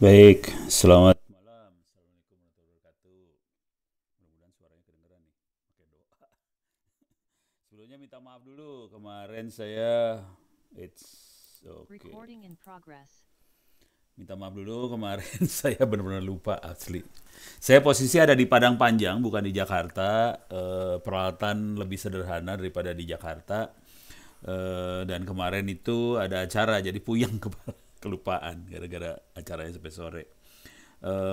Baik, selamat malam. Assalamualaikum warahmatullahi wabarakatuh. Mudah-mudahan suaranya kedengeran nih. Pakai doa. Sebelumnya minta maaf dulu. Kemarin saya it's oke. Recording in progress. Minta maaf dulu kemarin saya benar-benar lupa asli. Saya posisi ada di Padang Panjang, bukan di Jakarta. Peralatan lebih sederhana daripada di Jakarta. Dan kemarin itu ada acara, jadi puyeng kepala, kelupaan gara-gara acaranya sampai sore.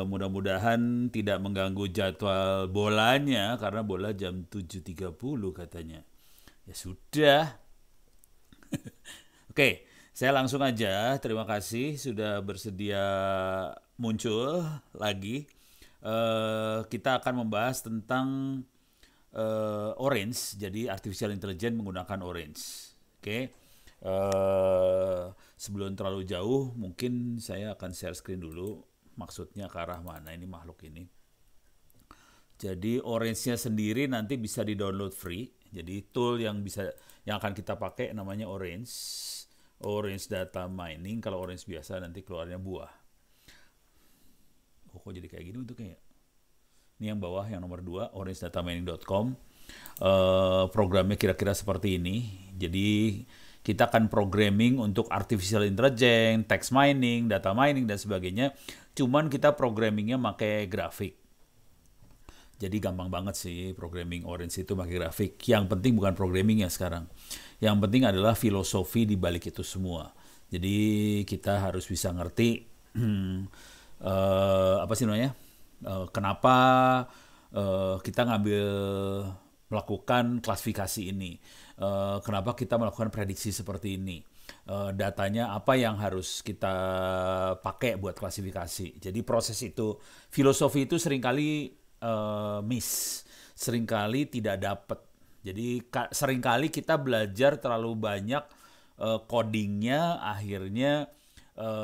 Mudah-mudahan tidak mengganggu jadwal bolanya karena bola jam 7.30 katanya. Ya sudah. Oke, saya langsung aja. Terima kasih sudah bersedia muncul lagi. Kita akan membahas tentang Orange, jadi artificial intelligence menggunakan Orange. Oke. Sebelum terlalu jauh, mungkin saya akan share screen dulu. Maksudnya ke arah mana ini makhluk ini. Jadi Orange-nya sendiri nanti bisa di-download free. Jadi tool yang akan kita pakai namanya Orange. Orange Data Mining. Kalau Orange biasa nanti keluarnya buah. Oh, kok jadi kayak gini bentuknya ya? Ini yang bawah, yang nomor 2, orangedatamining.com. Programnya kira-kira seperti ini. Jadi kita akan programming untuk artificial intelligence, text mining, data mining, dan sebagainya. Cuman kita programmingnya pakai grafik. Jadi gampang banget sih programming Orange itu pakai grafik. Yang penting bukan programmingnya sekarang. Yang penting adalah filosofi di balik itu semua. Jadi kita harus bisa ngerti apa sih namanya? Kenapa kita melakukan klasifikasi ini? Kenapa kita melakukan prediksi seperti ini? Datanya apa yang harus kita pakai buat klasifikasi? Jadi proses itu, filosofi itu seringkali seringkali tidak dapat. Jadi seringkali kita belajar terlalu banyak codingnya, akhirnya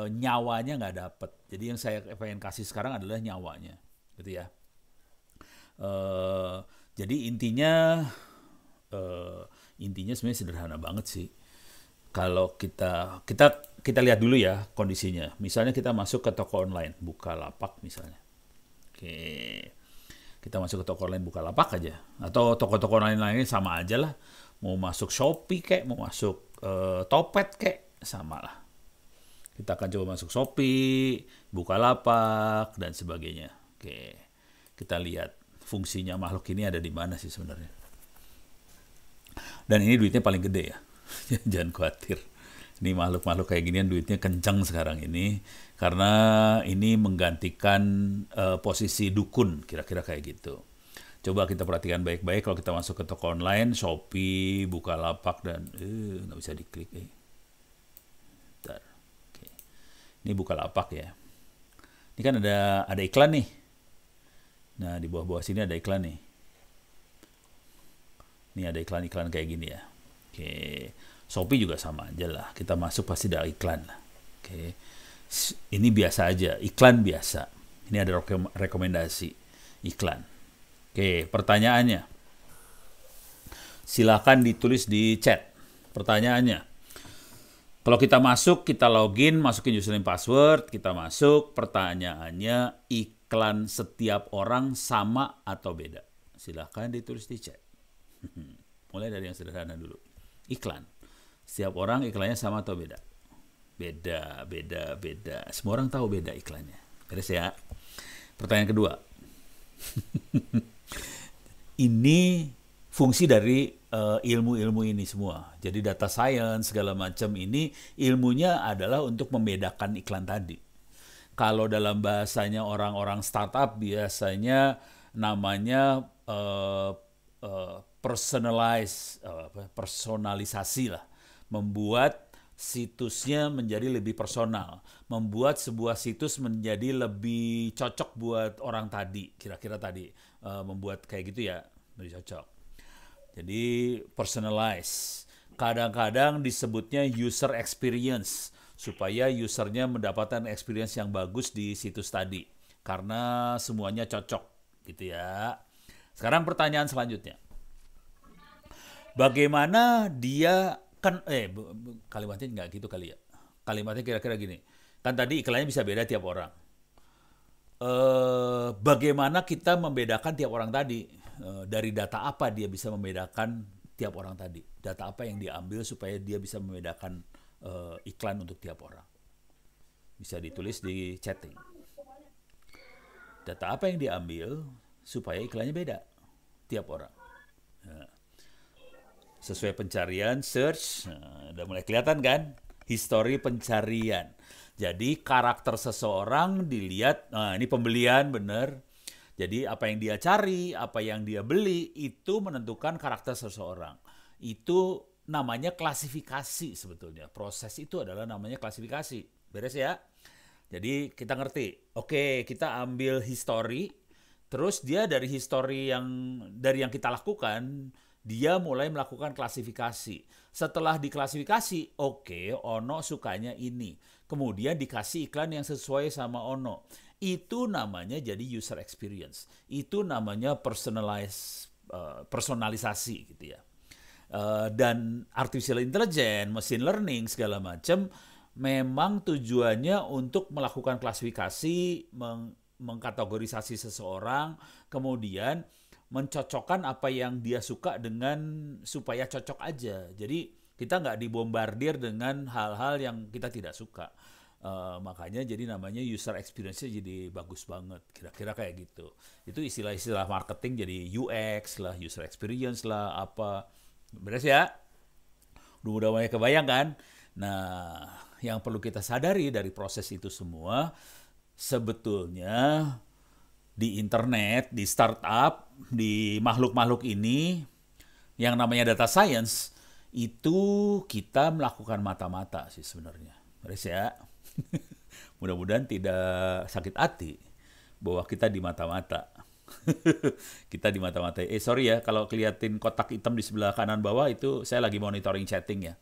nyawanya nggak dapet. Jadi yang saya pengen kasih sekarang adalah nyawanya, gitu ya. Uh, jadi uh, intinya sebenarnya sederhana banget sih. Kalau kita lihat dulu ya kondisinya. Misalnya kita masuk ke toko online, Bukalapak misalnya. Oke, kita masuk ke toko online Bukalapak aja, atau toko-toko online lainnya sama aja lah. Mau masuk Shopee kayak, mau masuk Topet kayak, sama lah. Kita akan coba masuk Shopee, Bukalapak, dan sebagainya. Oke, kita lihat fungsinya makhluk ini ada di mana sih sebenarnya. Dan ini duitnya paling gede ya. Jangan khawatir. Ini makhluk-makhluk kayak ginian duitnya kencang sekarang ini. Karena ini menggantikan posisi dukun, kira-kira kayak gitu. Coba kita perhatikan baik-baik kalau kita masuk ke toko online, Shopee, Bukalapak, dan nggak bisa diklik. Bentar. Oke. Ini Bukalapak ya. Ini kan ada iklan nih. Nah, di bawah-bawah sini ada iklan nih. Ini ada iklan-iklan kayak gini ya. Oke. Shopee juga sama aja lah. Kita masuk pasti ada iklan. Oke. Ini biasa aja, iklan biasa. Ini ada rekomendasi iklan. Oke, pertanyaannya. Silakan ditulis di chat. Pertanyaannya. Kalau kita masuk, kita login, masukin username password, kita masuk, pertanyaannya iklan setiap orang sama atau beda? Silakan ditulis di chat. Mulai dari yang sederhana dulu. Iklan. Setiap orang iklannya sama atau beda? Beda, beda, beda. Semua orang tahu beda iklannya. Beres ya. Pertanyaan kedua. Ini fungsi dari ilmu-ilmu ini semua. Jadi data science segala macam ini ilmunya adalah untuk membedakan iklan tadi. Kalau dalam bahasanya orang-orang startup biasanya namanya personalisasi lah. Membuat situsnya menjadi lebih personal, membuat sebuah situs menjadi lebih cocok buat orang tadi, kira-kira tadi membuat kayak gitu ya, lebih cocok. Jadi personalize. Kadang-kadang disebutnya user experience supaya usernya mendapatkan experience yang bagus di situs tadi karena semuanya cocok gitu ya. Sekarang pertanyaan selanjutnya. Bagaimana dia kan kalimatnya nggak gitu kali ya. Kalimatnya kira-kira gini. Kan tadi iklannya bisa beda tiap orang. bagaimana kita membedakan tiap orang tadi. Dari data apa dia bisa membedakan tiap orang tadi. Data apa yang diambil supaya dia bisa membedakan iklan untuk tiap orang. Bisa ditulis di chatting. Data apa yang diambil supaya iklannya beda tiap orang. Nah, sesuai pencarian, search, udah mulai kelihatan kan? History pencarian. Jadi karakter seseorang dilihat, nah ini pembelian bener. Jadi apa yang dia cari, apa yang dia beli, itu menentukan karakter seseorang. Itu namanya klasifikasi sebetulnya. Proses itu adalah namanya klasifikasi. Beres ya? Jadi kita ngerti, oke kita ambil history, terus dia dari history dari yang kita lakukan, dia mulai melakukan klasifikasi. Setelah diklasifikasi, oke, Ono sukanya ini. Kemudian dikasih iklan yang sesuai sama Ono. Itu namanya jadi user experience. Itu namanya personalisasi gitu ya. Dan artificial intelligence, machine learning segala macam memang tujuannya untuk melakukan klasifikasi, mengkategorisasi seseorang, kemudian mencocokkan apa yang dia suka dengan supaya cocok aja. Jadi kita nggak dibombardir dengan hal-hal yang kita tidak suka. Makanya jadi namanya user experience-nya jadi bagus banget. Kira-kira kayak gitu. Itu istilah-istilah marketing jadi UX lah, user experience lah, apa. Beres ya? Udah mulai kebayang kan? Nah, yang perlu kita sadari dari proses itu semua, sebetulnya di internet, di startup, di makhluk-makhluk ini, yang namanya data science, itu kita melakukan mata-mata sih sebenarnya. Beres ya? Mudah-mudahan tidak sakit hati bahwa kita di mata-mata. Kita di mata-mata. Sorry ya, kalau kelihatin kotak hitam di sebelah kanan bawah itu saya lagi monitoring chatting ya.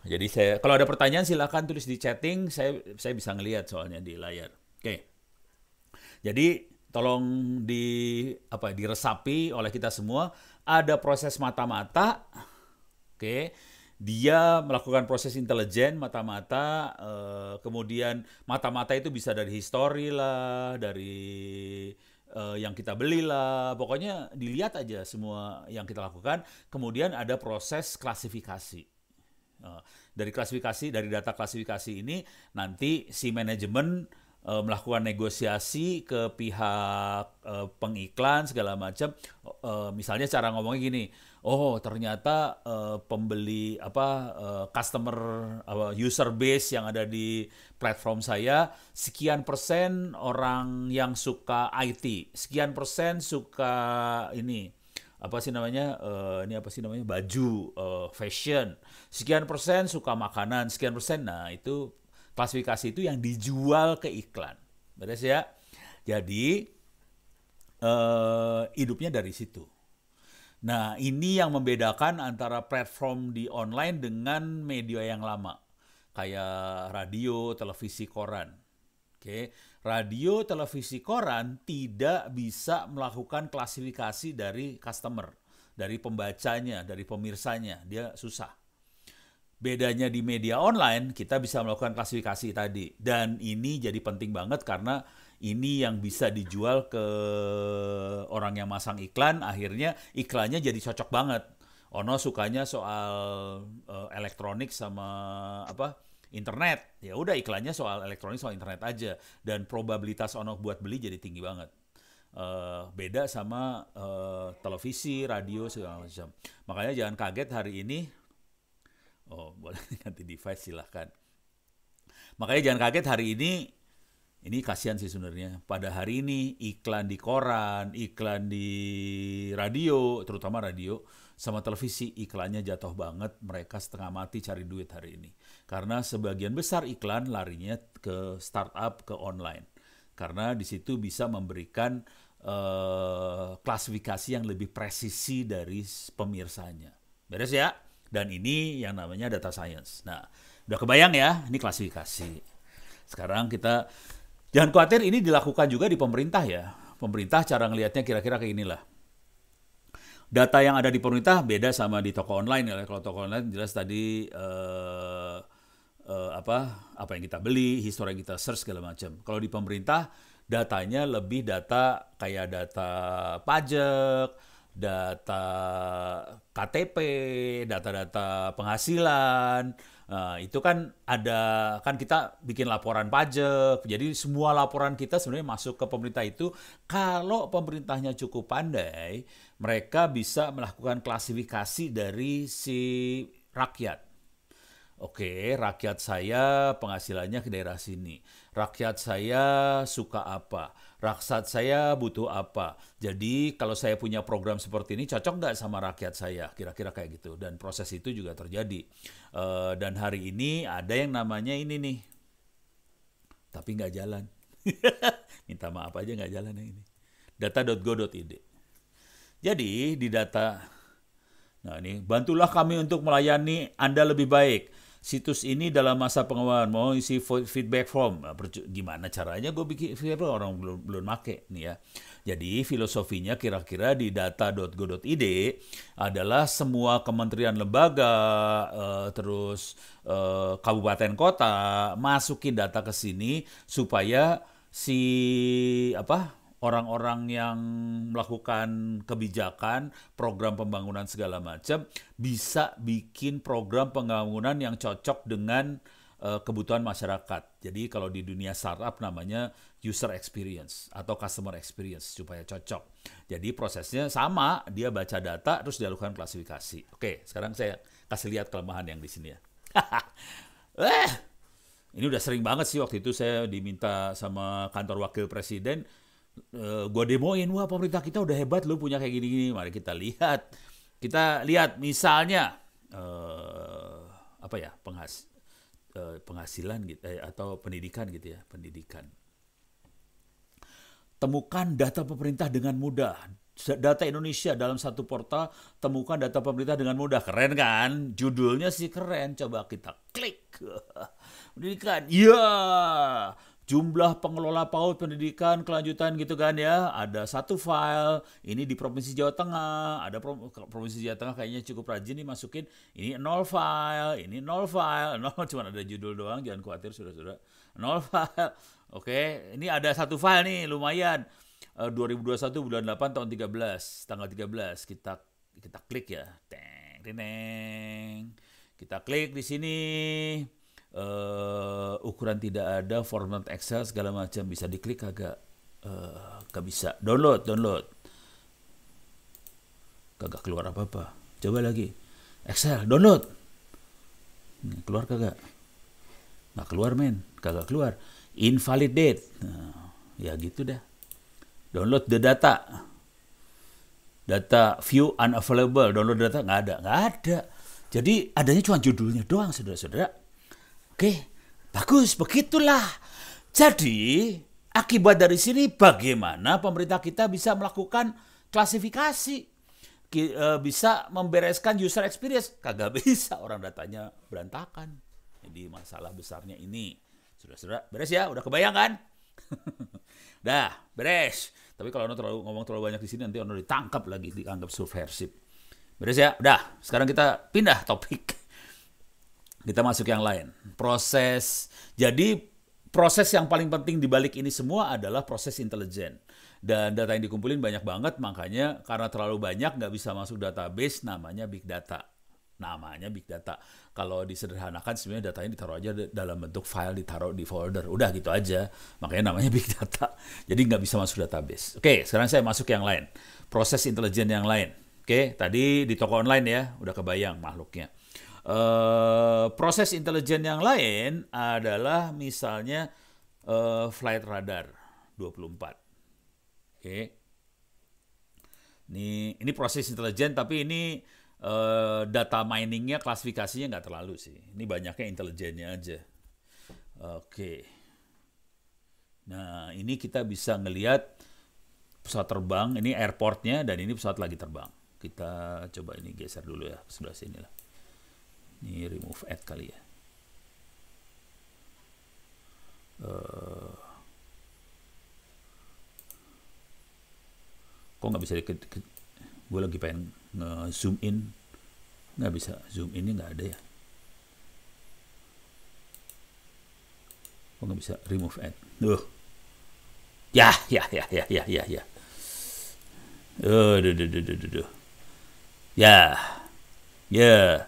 Jadi kalau ada pertanyaan silakan tulis di chatting, saya bisa ngelihat soalnya di layar. Oke. Jadi tolong diresapi oleh kita semua, ada proses mata-mata. Oke. Dia melakukan proses intelijen mata-mata, kemudian mata-mata itu bisa dari history lah, dari yang kita beli lah, pokoknya dilihat aja semua yang kita lakukan. Kemudian ada proses klasifikasi. Dari data klasifikasi ini nanti si manajemen melakukan negosiasi ke pihak pengiklan segala macam. Misalnya cara ngomongnya gini, oh ternyata pembeli customer user base yang ada di platform saya sekian persen orang yang suka IT, sekian persen suka ini baju, fashion, sekian persen suka makanan, sekian persen. Nah itu klasifikasi itu yang dijual ke iklan. Beres ya? Jadi hidupnya dari situ. Nah ini yang membedakan antara platform di online dengan media yang lama. Kayak radio, televisi, koran. Oke, radio, televisi, koran tidak bisa melakukan klasifikasi dari customer, dari pembacanya, dari pemirsanya. Dia susah. Bedanya di media online, kita bisa melakukan klasifikasi tadi. Dan ini jadi penting banget karena ini yang bisa dijual ke orang yang masang iklan, akhirnya iklannya jadi cocok banget. Ono sukanya soal elektronik sama internet, ya udah iklannya soal elektronik, soal internet aja, dan probabilitas Ono buat beli jadi tinggi banget. Beda sama televisi, radio segala macam. Makanya jangan kaget hari ini. Boleh ganti device silahkan. Makanya jangan kaget hari ini kasihan sih sebenarnya. Pada hari ini iklan di koran, iklan di radio, terutama radio sama televisi, iklannya jatuh banget. Mereka setengah mati cari duit hari ini. Karena sebagian besar iklan larinya ke startup, ke online. Karena di situ bisa memberikan klasifikasi yang lebih presisi dari pemirsanya. Beres ya? Dan ini yang namanya data science. Nah, udah kebayang ya? Ini klasifikasi. Sekarang kita jangan khawatir, ini dilakukan juga di pemerintah ya. Pemerintah cara ngelihatnya kira-kira kayak inilah. Data yang ada di pemerintah beda sama di toko online ya. Kalau toko online jelas tadi apa yang kita beli, history yang kita search segala macam. Kalau di pemerintah Datanya lebih data kayak data pajak, data KTP, data-data penghasilan. Nah, itu kan ada, kan kita bikin laporan pajak. Jadi semua laporan kita sebenarnya masuk ke pemerintah itu. Kalau pemerintahnya cukup pandai, mereka bisa melakukan klasifikasi dari si rakyat. Oke, rakyat saya penghasilannya ke daerah sini. Rakyat saya suka apa? Rakyat saya butuh apa? Jadi kalau saya punya program seperti ini cocok nggak sama rakyat saya? Kira-kira kayak gitu. Dan proses itu juga terjadi. Dan hari ini ada yang namanya ini nih, tapi nggak jalan. Minta maaf aja nggak jalan yang ini. Data.go.id. Jadi di data, nah ini, bantulah kami untuk melayani Anda lebih baik. Situs ini dalam masa pengembangan, mau isi feedback form. Gimana caranya gue bikin feedback form? Orang belum make nih ya. Jadi filosofinya kira-kira di data.go.id adalah semua kementerian lembaga, terus kabupaten kota masukin data ke sini supaya si orang-orang yang melakukan kebijakan, program pembangunan segala macam, bisa bikin program pembangunan yang cocok dengan kebutuhan masyarakat. Jadi kalau di dunia startup namanya user experience atau customer experience supaya cocok. Jadi prosesnya sama, dia baca data terus dia lakukan klasifikasi. Oke, sekarang saya kasih lihat kelemahan yang di sini ya. Ini udah sering banget sih, waktu itu saya diminta sama kantor wakil presiden, gue demoin, wah pemerintah kita udah hebat lu punya kayak gini-gini. Mari kita lihat. Kita lihat misalnya penghasilan gitu atau pendidikan gitu ya, pendidikan. Temukan data pemerintah dengan mudah. Data Indonesia dalam satu portal, temukan data pemerintah dengan mudah. Keren kan? Judulnya sih keren. Coba kita klik. Pendidikan. Ya. Jumlah pengelola PAUD pendidikan kelanjutan gitu kan ya. Ada satu file, ini di Provinsi Jawa Tengah. Ada Provinsi Jawa Tengah kayaknya cukup rajin nih masukin. Ini 0 file, ini 0 file. 0 cuma ada judul doang, jangan khawatir saudara-saudara. 0 file. Oke, ini ada satu file nih, lumayan. 2021 bulan 8 tahun 13, tanggal 13. Kita klik ya. Teng, teng. Kita klik di sini. Ukuran tidak ada, format Excel segala macam, bisa diklik kagak? Gak bisa. Download. Kagak keluar apa-apa. Coba lagi. Excel, download. Keluar kagak? Nggak keluar men, kagak keluar. Invalid date. Nah, ya gitu dah. Download the data. Data view unavailable. Download data nggak ada. Jadi adanya cuma judulnya doang, saudara-saudara. Oke, bagus, begitulah. Jadi, akibat dari sini bagaimana pemerintah kita bisa melakukan klasifikasi, bisa membereskan user experience. Kagak bisa, orang datanya berantakan. Jadi masalah besarnya ini. Saudara-saudara, beres ya? Udah kebayang kan? Dah, beres. Tapi kalau ngomong terlalu banyak di sini, nanti orang ditangkap lagi, dianggap subversif. Beres ya? Udah, sekarang kita pindah topik. Kita masuk yang lain. Jadi proses yang paling penting di balik ini semua adalah proses intelijen. Dan data yang dikumpulin banyak banget, makanya karena terlalu banyak nggak bisa masuk database, namanya big data. Kalau disederhanakan sebenarnya datanya ditaruh aja dalam bentuk file, ditaruh di folder. Udah gitu aja. Makanya namanya big data. Jadi nggak bisa masuk database. Oke, sekarang saya masuk yang lain. Proses intelijen yang lain. Oke, tadi di toko online ya, udah kebayang makhluknya. Proses intelijen yang lain adalah misalnya flight radar 24. Oke. Ini proses intelijen, tapi ini data miningnya, klasifikasinya nggak terlalu sih. Ini banyaknya intelijennya aja. Oke. Nah, ini kita bisa ngelihat pesawat terbang. Ini airportnya dan ini pesawat lagi terbang. Kita coba ini geser dulu ya, sebelah sini lah. Ini remove add kali ya. Kok nggak bisa gue lagi pengen zoom in, nggak bisa zoom in, nggak ada ya. Kok nggak bisa remove add? Ya. Duh, duh, duh, duh, duh, duh. Ya, ya.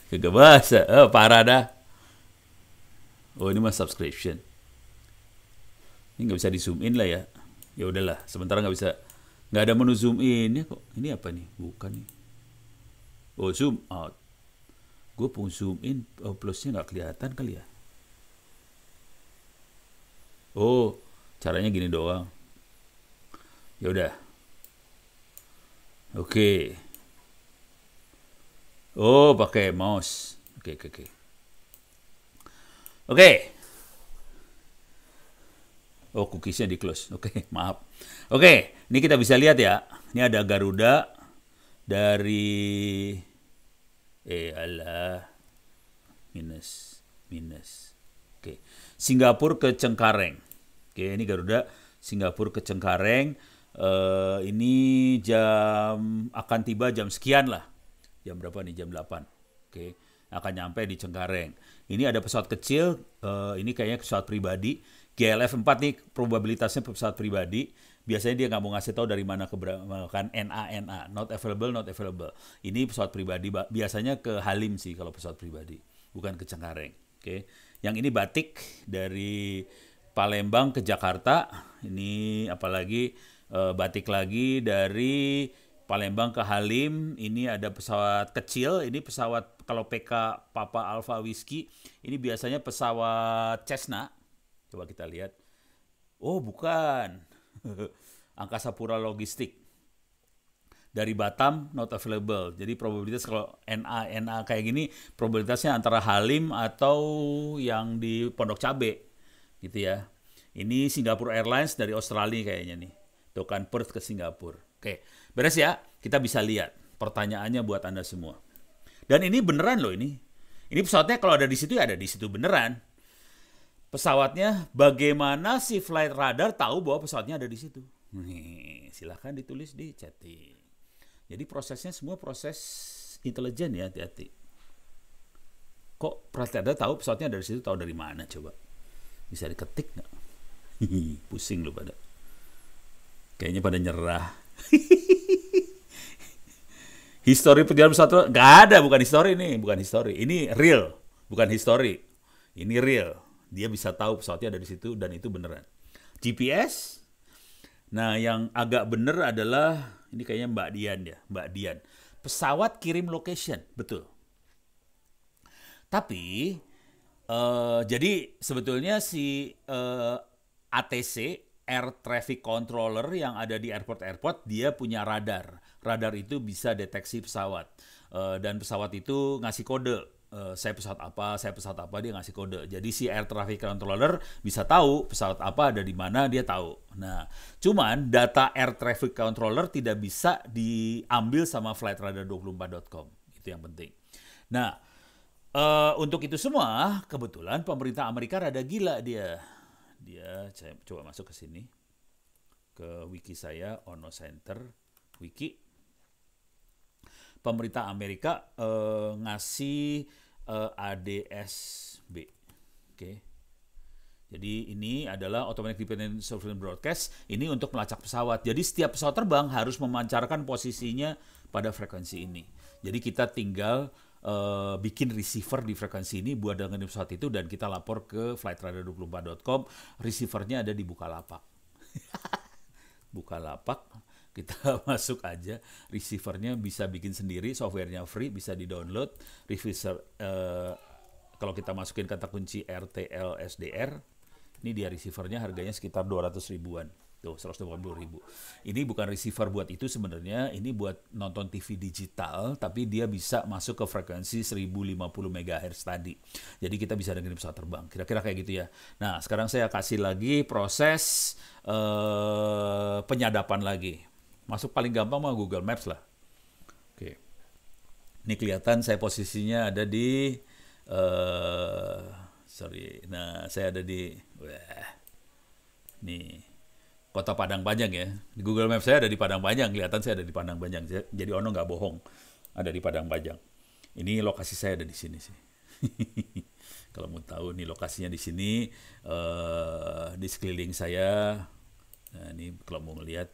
Kagak bahasa. Oh, parah dah. Oh, ini mah subscription. Ini nggak bisa di zoom in lah ya. Ya udahlah, sementara nggak bisa. Nggak ada menu zoom in ya kok. Ini apa nih? Bukan nih. Oh, zoom out. Gue pun zoom in, plusnya nggak kelihatan kali ya. Oh, caranya gini doang. Ya udah. Oke. Oh, pakai mouse. Oke. Oke. Oh, cookiesnya di close. Oke, maaf. Oke, ini kita bisa lihat ya. Ini ada Garuda dari alah minus. Oke. Singapura ke Cengkareng. Oke, ini Garuda Singapura ke Cengkareng. Ini akan tiba jam sekian lah. Jam berapa nih? Jam 8. Oke. Akan nyampe di Cengkareng. Ini ada pesawat kecil, ini kayaknya pesawat pribadi. GLF 4 nih probabilitasnya pesawat pribadi. Biasanya dia nggak mau ngasih tahu dari mana kan NA, not available. Ini pesawat pribadi, biasanya ke Halim sih kalau pesawat pribadi, bukan ke Cengkareng. Oke. Yang ini batik dari Palembang ke Jakarta. Ini apalagi batik lagi dari Palembang ke Halim. Ini ada pesawat kecil, ini pesawat kalau PK Papa Alpha Whiskey, ini biasanya pesawat Cessna. Coba kita lihat. Oh, bukan. Angkasa Pura Logistik. Dari Batam, not available. Jadi probabilitas kalau NA kayak gini, probabilitasnya antara Halim atau yang di Pondok Cabe. Gitu ya. Ini Singapore Airlines dari Australia kayaknya nih. Dokan Perth ke Singapura. Oke, beres ya. Kita bisa lihat pertanyaannya buat Anda semua. Dan ini beneran loh ini. Ini pesawatnya kalau ada di situ ya ada di situ beneran. Pesawatnya, bagaimana si flight radar tahu bahwa pesawatnya ada di situ? Nih, silahkan ditulis di chatting. Jadi prosesnya semua proses intelijen ya, hati-hati. Kok flight radar tahu pesawatnya ada di situ, tahu dari mana coba? Bisa diketik nggak? Pusing lu pada. Kayaknya pada nyerah. Histori perjalanan pesawat nggak ada, bukan histori ini, bukan histori. Ini real, bukan histori. Ini real. Dia bisa tahu pesawatnya ada di situ dan itu beneran. GPS. Nah, yang agak bener adalah ini kayaknya Mbak Dian ya, Mbak Dian. Pesawat kirim location, betul. Tapi jadi sebetulnya si ATC Air Traffic Controller yang ada di airport dia punya radar. Radar itu bisa deteksi pesawat dan pesawat itu ngasih kode. Saya pesawat apa, dia ngasih kode. Jadi si Air Traffic Controller bisa tahu pesawat apa ada di mana, dia tahu. Nah, cuman data Air Traffic Controller tidak bisa diambil sama flightradar24.com. Itu yang penting. Nah, untuk itu semua, kebetulan pemerintah Amerika rada gila dia. Saya coba masuk ke sini. Ke wiki saya, Ono Center, wiki. Pemerintah Amerika ngasih ADS-B. Oke. Jadi ini adalah Automatic Dependent Surveillance Broadcast. Ini untuk melacak pesawat. Jadi setiap pesawat terbang harus memancarkan posisinya pada frekuensi ini. Jadi kita tinggal bikin receiver di frekuensi ini buat dengerin pesawat itu dan kita lapor ke flightradar24.com. Receivernya ada di Bukalapak. Bukalapak. Kita masuk aja, receivernya bisa bikin sendiri, softwarenya free, bisa di-download. Receiver, kalau kita masukin kata kunci RTL SDR, ini dia receivernya harganya sekitar 200 ribuan. Tuh, 180 ribu. Ini bukan receiver buat itu sebenarnya, ini buat nonton TV digital, tapi dia bisa masuk ke frekuensi 1050 MHz tadi. Jadi kita bisa dengerin pesawat terbang. Kira-kira kayak gitu ya. Nah, sekarang saya kasih lagi proses penyadapan lagi. Masuk paling gampang mah Google Maps lah. Oke. Ini kelihatan saya posisinya ada di Nah, saya ada di nih Kota Padang Panjang ya. Di Google Maps saya ada di Padang Panjang, kelihatan saya ada di Padang Panjang. Jadi Ono nggak bohong. Ada di Padang Panjang. Ini lokasi saya ada di sini sih. Kalau mau tahu nih lokasinya di sini, di sekeliling saya. Nah, ini kalau mau ngelihat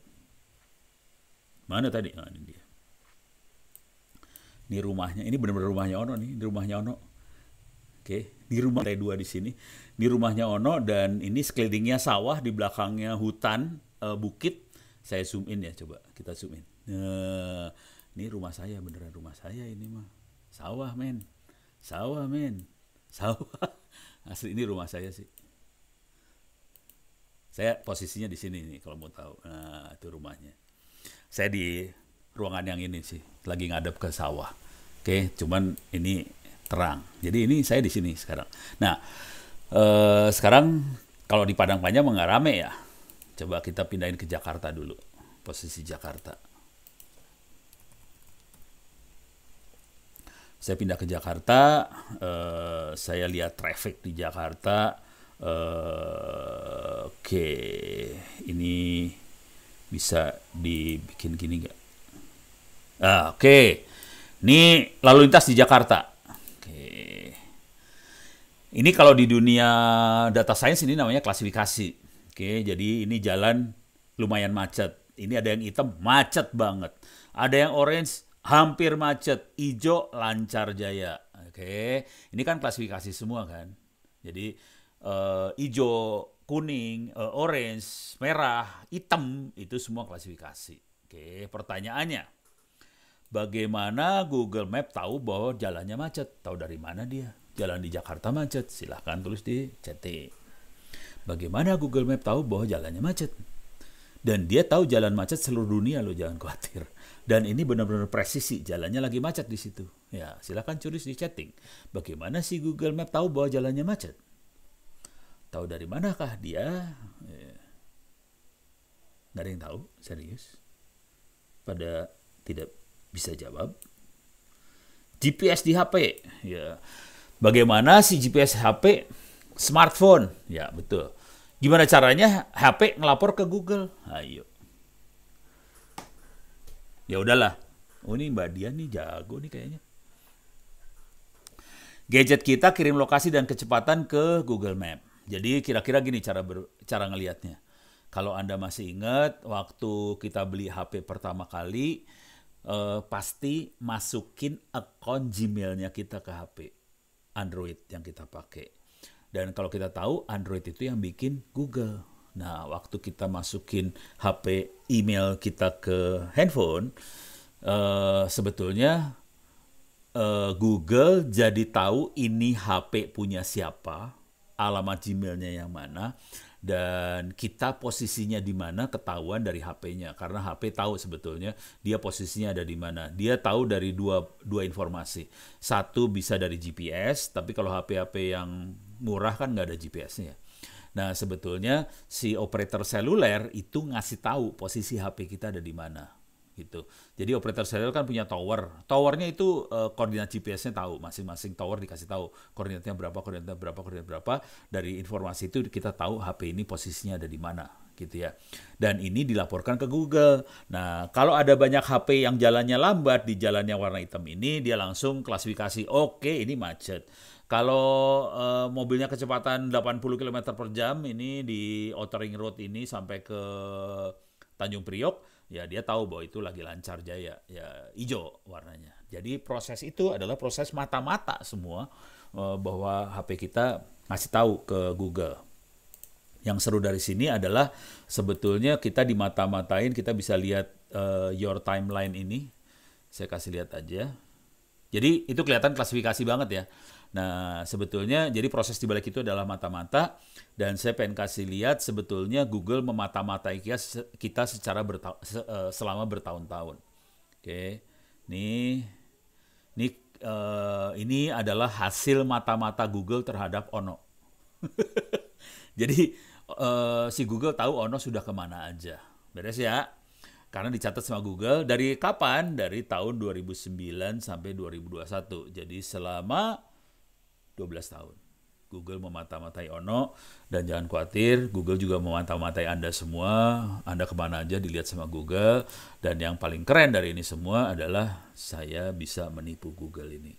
mana tadi? Nah, ini dia. Ini rumahnya. Ini benar-benar rumahnya Ono nih. Ini rumahnya Ono. Oke, di rumah lantai 2 di sini. Di rumahnya Ono dan ini sekelilingnya sawah, di belakangnya hutan, bukit. Saya zoom in ya, coba kita zoom in. Nah, ini rumah saya, beneran rumah saya ini mah. Sawah, men. Sawah, men. Sawah. Asli ini rumah saya sih. Saya posisinya di sini nih kalau mau tahu. Nah, itu rumahnya. Saya di ruangan yang ini sih, lagi ngadep ke sawah. Oke, cuman ini terang. Jadi ini saya di sini sekarang. Nah, sekarang kalau di Padang Panjang nggak rame ya. Coba kita pindahin ke Jakarta dulu. Posisi Jakarta. Saya pindah ke Jakarta, saya lihat traffic di Jakarta. Oke, ini bisa dibikin gini nggak? Oke, ini lalu lintas di Jakarta. Oke, ini kalau di dunia data science ini namanya klasifikasi. Oke, jadi ini jalan lumayan macet. Ini ada yang hitam, macet banget. Ada yang orange, hampir macet. Hijau, lancar jaya. Oke, ini kan klasifikasi semua kan. Jadi hijau, kuning, orange, merah, hitam, itu semua klasifikasi. Oke, pertanyaannya, bagaimana Google Map tahu bahwa jalannya macet? Tahu dari mana dia? Jalan di Jakarta macet? Silahkan tulis di chat. Bagaimana Google Map tahu bahwa jalannya macet? Dan dia tahu jalan macet seluruh dunia loh, jangan khawatir. Dan ini benar-benar presisi, jalannya lagi macet di situ. Ya, silahkan tulis di chatting. Bagaimana sih Google Map tahu bahwa jalannya macet? Tahu dari manakah dia? Nggak ada yang tahu, serius. Pada tidak bisa jawab. GPS di HP, ya. Bagaimana sih GPS HP? Smartphone, ya betul. Gimana caranya HP ngelapor ke Google? Ayo. Ya udahlah. Oh ini Mbak Dian nih jago nih kayaknya. Gadget kita kirim lokasi dan kecepatan ke Google Map. Jadi kira-kira gini cara ngelihatnya. Kalau Anda masih ingat waktu kita beli HP pertama kali, pasti masukin akun Gmail-nya kita ke HP Android yang kita pakai. Dan kalau kita tahu Android itu yang bikin Google. Nah, waktu kita masukin HP email kita ke handphone, sebetulnya Google jadi tahu ini HP punya siapa, alamat Gmail-nya yang mana, dan kita posisinya di mana ketahuan dari HP-nya. Karena HP tahu sebetulnya dia posisinya ada di mana. Dia tahu dari dua informasi. Satu bisa dari GPS, tapi kalau HP-HP yang murah kan nggak ada GPS-nya. Nah, sebetulnya si operator seluler itu ngasih tahu posisi HP kita ada di mana. Gitu. Jadi operator seluler kan punya tower. Towernya itu koordinat GPS-nya tahu. Masing-masing tower dikasih tahu koordinatnya berapa. Dari informasi itu kita tahu HP ini posisinya ada di mana. Gitu ya. Dan ini dilaporkan ke Google. Nah, kalau ada banyak HP yang jalannya lambat di jalan yang warna hitam ini, dia langsung klasifikasi, oke, ini macet. Kalau mobilnya kecepatan 80 km per jam ini di Outer Ring Road ini sampai ke Tanjung Priok, ya dia tahu bahwa itu lagi lancar jaya, ya hijau warnanya. Jadi proses itu adalah proses mata-mata semua bahwa HP kita ngasih tahu ke Google. Yang seru dari sini adalah sebetulnya kita di mata-matain, kita bisa lihat your timeline ini. Saya kasih lihat aja. Jadi itu kelihatan klasifikasi banget ya. Nah, sebetulnya jadi proses di balik itu adalah mata-mata, dan saya pengen kasih lihat sebetulnya Google memata-matai kita secara selama bertahun-tahun. Oke. Ini adalah hasil mata-mata Google terhadap Ono. Jadi si Google tahu Ono sudah kemana aja. Beres ya? Karena dicatat sama Google dari kapan? Dari tahun 2009 sampai 2021. Jadi selama 12 tahun. Google memata-matai Ono, dan jangan khawatir, Google juga memata-matai Anda semua. Anda kemana aja dilihat sama Google. Dan yang paling keren dari ini semua adalah saya bisa menipu Google ini.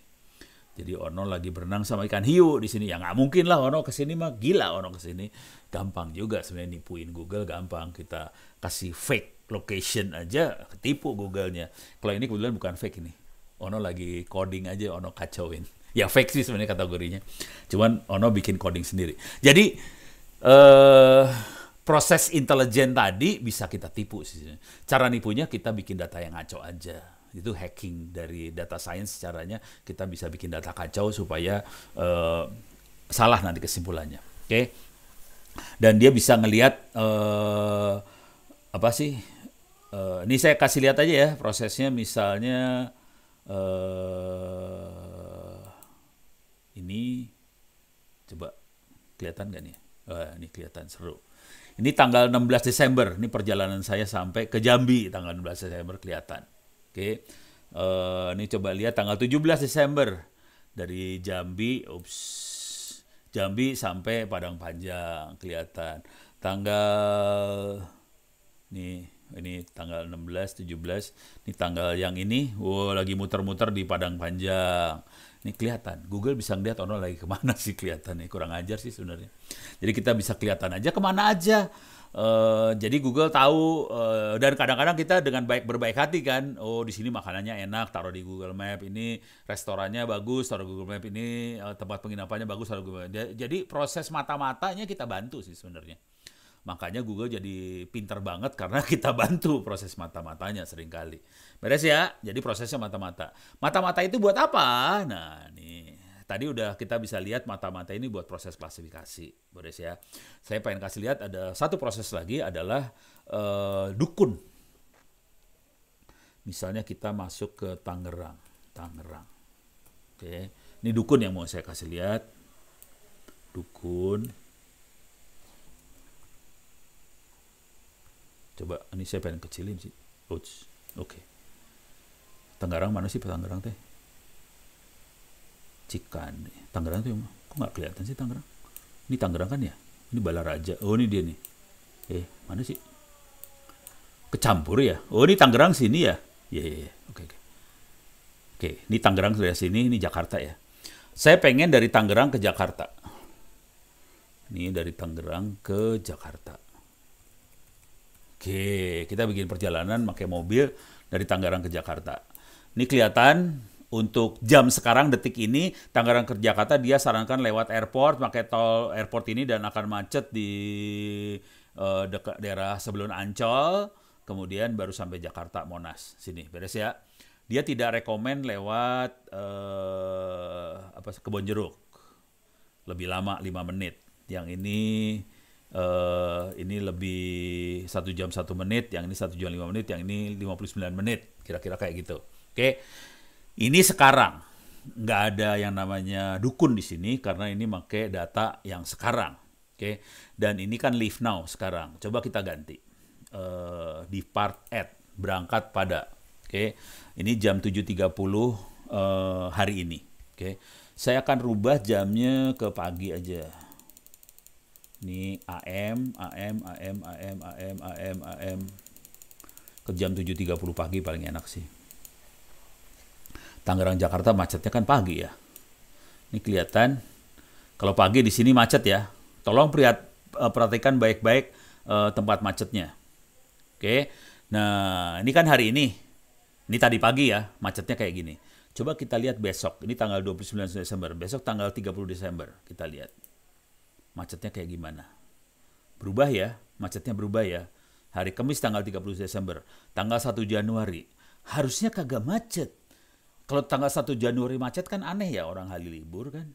Jadi Ono lagi berenang sama ikan hiu di sini. Ya nggak mungkin lah Ono kesini mah, gila Ono kesini. Gampang juga sebenarnya nipuin Google, gampang. Kita kasih fake location aja, ketipu Google-nya. Kalau ini kebetulan bukan fake ini. Ono lagi coding aja, Ono kacauin. Ya fake sih sebenarnya kategorinya. Cuman Ono bikin coding sendiri. Jadi proses intelijen tadi bisa kita tipu sih. Cara nipunya kita bikin data yang ngaco aja. Itu hacking dari data science, caranya kita bisa bikin data kacau supaya salah nanti kesimpulannya. Oke. Dan dia bisa ngelihat apa sih? Ini saya kasih lihat aja ya prosesnya, misalnya ini coba kelihatan nggak nih? Ini kelihatan seru. Ini tanggal 16 Desember, ini perjalanan saya sampai ke Jambi tanggal 16 Desember kelihatan. Oke, ini coba lihat tanggal 17 Desember dari Jambi, Jambi sampai Padang Panjang kelihatan. Tanggal ini tanggal 16, 17, ini tanggal yang ini, lagi muter-muter di Padang Panjang. Ini kelihatan, Google bisa ngeliat Ono lagi kemana sih kelihatannya, kurang ajar sih sebenarnya. Jadi kita bisa kelihatan aja kemana aja. Jadi Google tahu, dan kadang-kadang kita dengan berbaik hati kan, oh di sini makanannya enak, taruh di Google Map, ini restorannya bagus, taruh Google Map, ini tempat penginapannya bagus, taruh Google Map. Jadi proses mata-matanya kita bantu sih sebenarnya. Makanya Google jadi pinter banget karena kita bantu proses mata-matanya seringkali. Beres ya? Jadi prosesnya mata-mata. Mata-mata itu buat apa? Nah, nih. Tadi udah kita bisa lihat mata-mata ini buat proses klasifikasi. Beres ya? Saya pengen kasih lihat ada satu proses lagi adalah dukun. Misalnya kita masuk ke Tangerang. Oke. Ini dukun yang mau saya kasih lihat. Dukun. Coba, ini saya pengen kecilin sih. Oke. Tangerang mana sih Tangerang teh? Cikan. Tangerang tuh kok nggak kelihatan sih Tangerang? Ini Tangerang kan ya? Ini Balaraja. Oh ini dia nih. Mana sih? Kecampur ya? Oh ini Tangerang sini ya? Iya. Oke, ini Tangerang dari sini, ini Jakarta ya. Saya pengen dari Tangerang ke Jakarta. Ini dari Tangerang ke Jakarta. Oke, kita bikin perjalanan pakai mobil dari Tangerang ke Jakarta. Ini kelihatan untuk jam sekarang detik ini Tangerang ke Jakarta dia sarankan lewat airport, pakai tol airport ini dan akan macet di dekat daerah sebelum Ancol, kemudian baru sampai Jakarta Monas. Sini, beres ya. Dia tidak rekomen lewat Kebonjeruk. Lebih lama 5 menit. Yang ini lebih 1 jam 1 menit, yang ini 1 jam 5 menit, yang ini 59 menit, kira-kira kayak gitu. Oke, ini sekarang nggak ada yang namanya dukun di sini karena ini pakai data yang sekarang. Oke, dan ini kan live now sekarang. Coba kita ganti depart at, berangkat pada. Oke, ini jam 7.30 hari ini. Oke, saya akan rubah jamnya ke pagi aja. Ini AM ke jam 7.30 pagi paling enak sih. Tangerang Jakarta macetnya kan pagi ya. Ini kelihatan kalau pagi di sini macet ya. Tolong perhatikan baik-baik tempat macetnya. Oke. Nah, ini kan hari ini. Ini tadi pagi ya, macetnya kayak gini. Coba kita lihat besok. Ini tanggal 29 Desember. Besok tanggal 30 Desember. Kita lihat. Macetnya kayak gimana? Berubah ya, macetnya berubah ya. Hari Kamis tanggal 30 Desember, tanggal 1 Januari. Harusnya kagak macet. Kalau tanggal 1 Januari macet kan aneh ya, orang hari libur kan.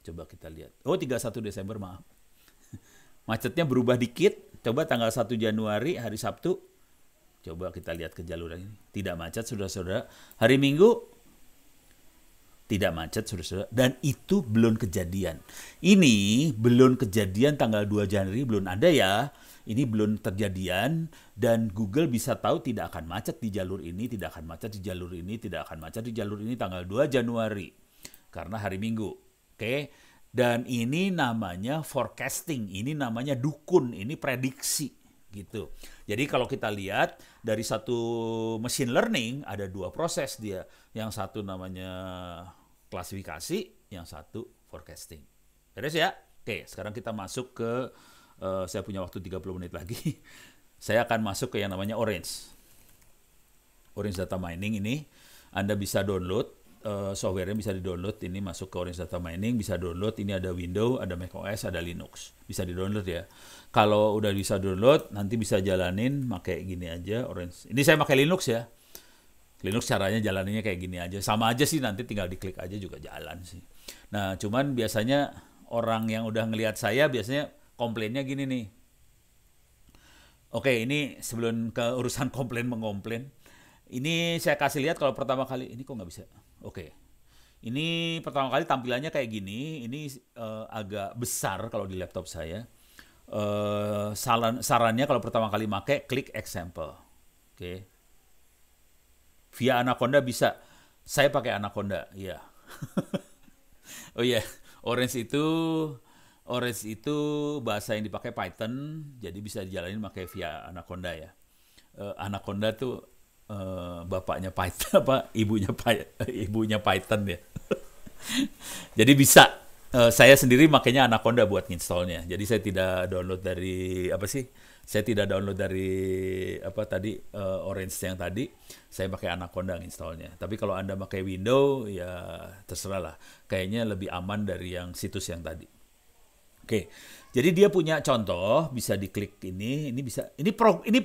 Coba kita lihat. Oh, 31 Desember, maaf. Macetnya berubah dikit. Coba tanggal 1 Januari, hari Sabtu. Coba kita lihat ke jalur ini. Tidak macet, saudara-saudara. Hari Minggu, tidak macet, saudara-saudara. Dan itu belum kejadian. Ini belum kejadian tanggal 2 Januari, belum ada ya. Ini belum terjadian. Dan Google bisa tahu tidak akan macet di jalur ini, tidak akan macet di jalur ini, tidak akan macet di jalur ini tanggal 2 Januari. Karena hari Minggu. Oke. Dan ini namanya forecasting. Ini namanya dukun. Ini prediksi. Gitu. Jadi kalau kita lihat dari satu machine learning ada 2 proses dia. Yang satu namanya klasifikasi, yang satu forecasting. Beres ya? Oke, sekarang kita masuk ke, saya punya waktu 30 menit lagi. Saya akan masuk ke yang namanya Orange. Orange Data Mining ini, Anda bisa download, software-nya bisa di-download, ini masuk ke Orange Data Mining, bisa download, ini ada Windows, ada macOS, ada Linux. Bisa di-download ya. Kalau udah bisa download, nanti bisa jalanin pakai gini aja, Orange. Ini saya pakai Linux ya. Linux caranya jalannya kayak gini aja. Sama aja sih, nanti tinggal diklik aja juga jalan sih. Nah, cuman biasanya orang yang udah ngelihat saya biasanya komplainnya gini nih. Oke, ini sebelum ke urusan komplain mengkomplain. Ini saya kasih lihat kalau pertama kali, ini kok nggak bisa. Oke. Ini pertama kali tampilannya kayak gini. Ini agak besar kalau di laptop saya. Sarannya kalau pertama kali make, klik example. Oke. Via Anaconda bisa. Saya pakai Anaconda, iya. Oh iya, Orange itu bahasa yang dipakai Python, jadi bisa dijalanin pakai via Anaconda ya. Anaconda tuh bapaknya Python apa ibunya Python ya. Jadi bisa. Saya sendiri makanya Anaconda buat nginstallnya. Jadi saya tidak download dari apa sih? Saya tidak download dari apa tadi Orange yang tadi. Saya pakai Anaconda nginstallnya. Tapi kalau Anda pakai Windows ya terserah lah. Kayaknya lebih aman dari yang situs yang tadi. Oke. Jadi dia punya contoh, bisa diklik ini bisa. Ini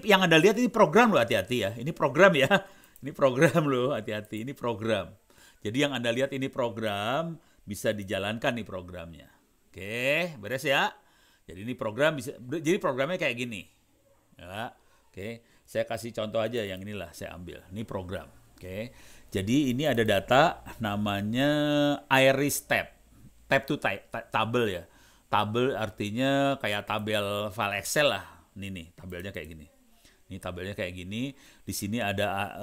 yang Anda lihat ini program loh, hati-hati ya. Ini program ya. Ini program loh, hati-hati. Ini program. Jadi yang Anda lihat ini program, bisa dijalankan nih programnya. Oke, beres ya. Jadi ini program bisa, jadi programnya kayak gini. Ya, oke, saya kasih contoh aja yang inilah saya ambil. Ini program. Oke. Jadi ini ada data namanya iris tab. Tab itu tabel ya. Tabel artinya kayak tabel file Excel lah. Ini nih, tabelnya kayak gini. Ini tabelnya kayak gini. Di sini ada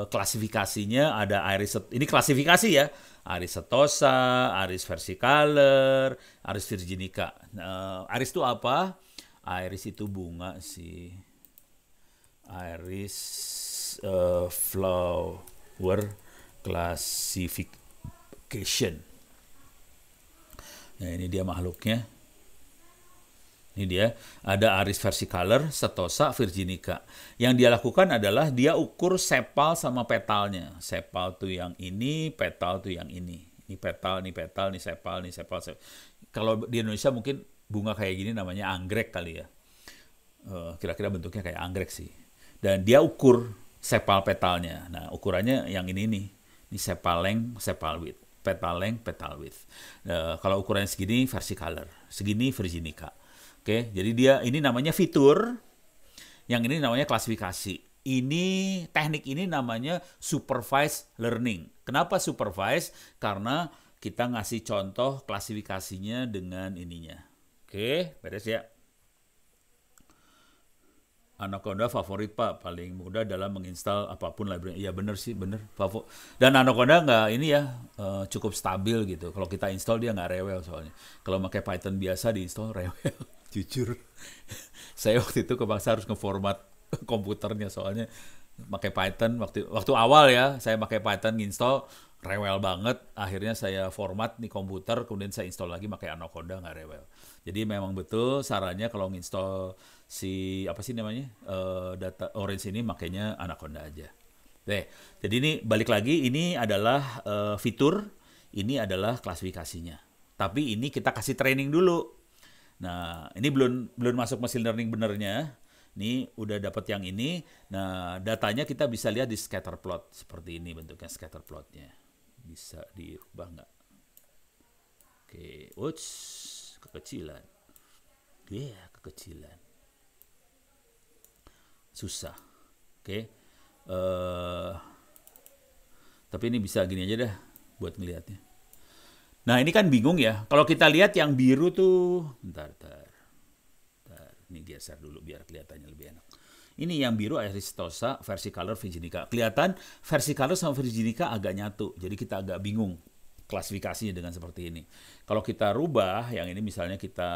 klasifikasinya, ada iris. Ini klasifikasi ya. Iris setosa, iris versicolor, iris virginica. Iris itu apa? Iris itu bunga sih. Iris flower classification. Nah, ini dia makhluknya. Ini dia, ada iris versicolor, setosa, virginica. Yang dia lakukan adalah dia ukur sepal sama petalnya. Sepal tuh yang ini, petal tuh yang ini. Ini petal, ini petal, ini sepal, ini sepal. Kalau di Indonesia mungkin bunga kayak gini namanya anggrek kali ya. Kira-kira bentuknya kayak anggrek sih. Dan dia ukur sepal petalnya. Nah, ukurannya yang ini nih. Ini sepal length, sepal width. Petal length, petal width. Kalau ukurannya segini, versicolor. Segini, virginica. Oke, jadi dia ini namanya fitur, yang ini namanya klasifikasi. Ini teknik ini namanya supervised learning. Kenapa supervised? Karena kita ngasih contoh klasifikasinya dengan ininya. Oke, beres ya. Anaconda favorit Pak, paling mudah dalam menginstal apapun library. Iya bener sih, bener. Dan Anaconda nggak ini ya, cukup stabil gitu. Kalau kita install dia nggak rewel soalnya. Kalau pakai Python biasa diinstal rewel. Jujur, saya waktu itu kebangsa harus ngeformat komputernya soalnya pakai Python waktu awal ya, saya pakai Python nginstall rewel banget. Akhirnya saya format nih komputer, kemudian saya install lagi pakai Anaconda, nggak rewel. Jadi memang betul sarannya kalau nginstall si apa sih namanya data Orange ini makanya Anaconda aja. Jadi ini balik lagi, ini adalah fitur, ini adalah klasifikasinya. Tapi ini kita kasih training dulu. Nah, ini belum masuk machine learning benernya. Ini udah dapat yang ini. Nah, datanya kita bisa lihat di scatter plot. Seperti ini bentuknya scatter plotnya. Bisa dirubah nggak? Oke, kekecilan. Iya, kekecilan. Susah. Oke. Tapi ini bisa gini aja dah buat ngelihatnya. Nah, ini kan bingung ya. Kalau kita lihat yang biru tuh, bentar. Ini geser dulu biar kelihatannya lebih enak. Ini yang biru iris setosa, versicolor, virginica. Kelihatan versicolor sama virginica agak nyatu. Jadi kita agak bingung klasifikasinya dengan seperti ini. Kalau kita rubah, yang ini misalnya kita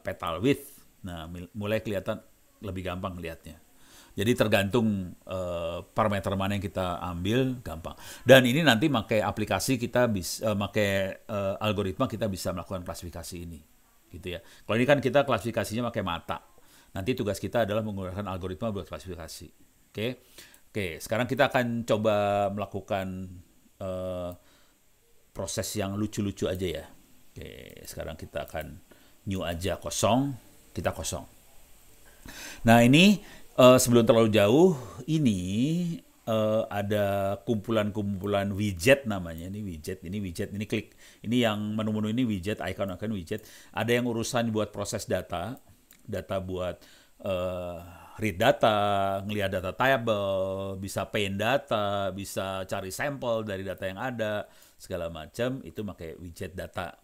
petal width. Nah, mulai kelihatan lebih gampang lihatnya. Jadi tergantung parameter mana yang kita ambil gampang. Dan ini nanti pakai aplikasi kita bisa pakai algoritma kita bisa melakukan klasifikasi ini. Gitu ya. Kalau ini kan kita klasifikasinya pakai mata. Nanti tugas kita adalah menggunakan algoritma buat klasifikasi. Oke. Oke, sekarang kita akan coba melakukan proses yang lucu-lucu aja ya. Oke, sekarang kita akan new aja kosong, kita kosong. Nah, ini sebelum terlalu jauh, ini ada kumpulan-kumpulan widget namanya. Ini widget, ini klik. Ini yang menu-menu ini widget, icon-icon widget. Ada yang urusan buat proses data buat read data, ngelihat data table, bisa paint data, bisa cari sampel dari data yang ada, segala macam, itu pakai widget data.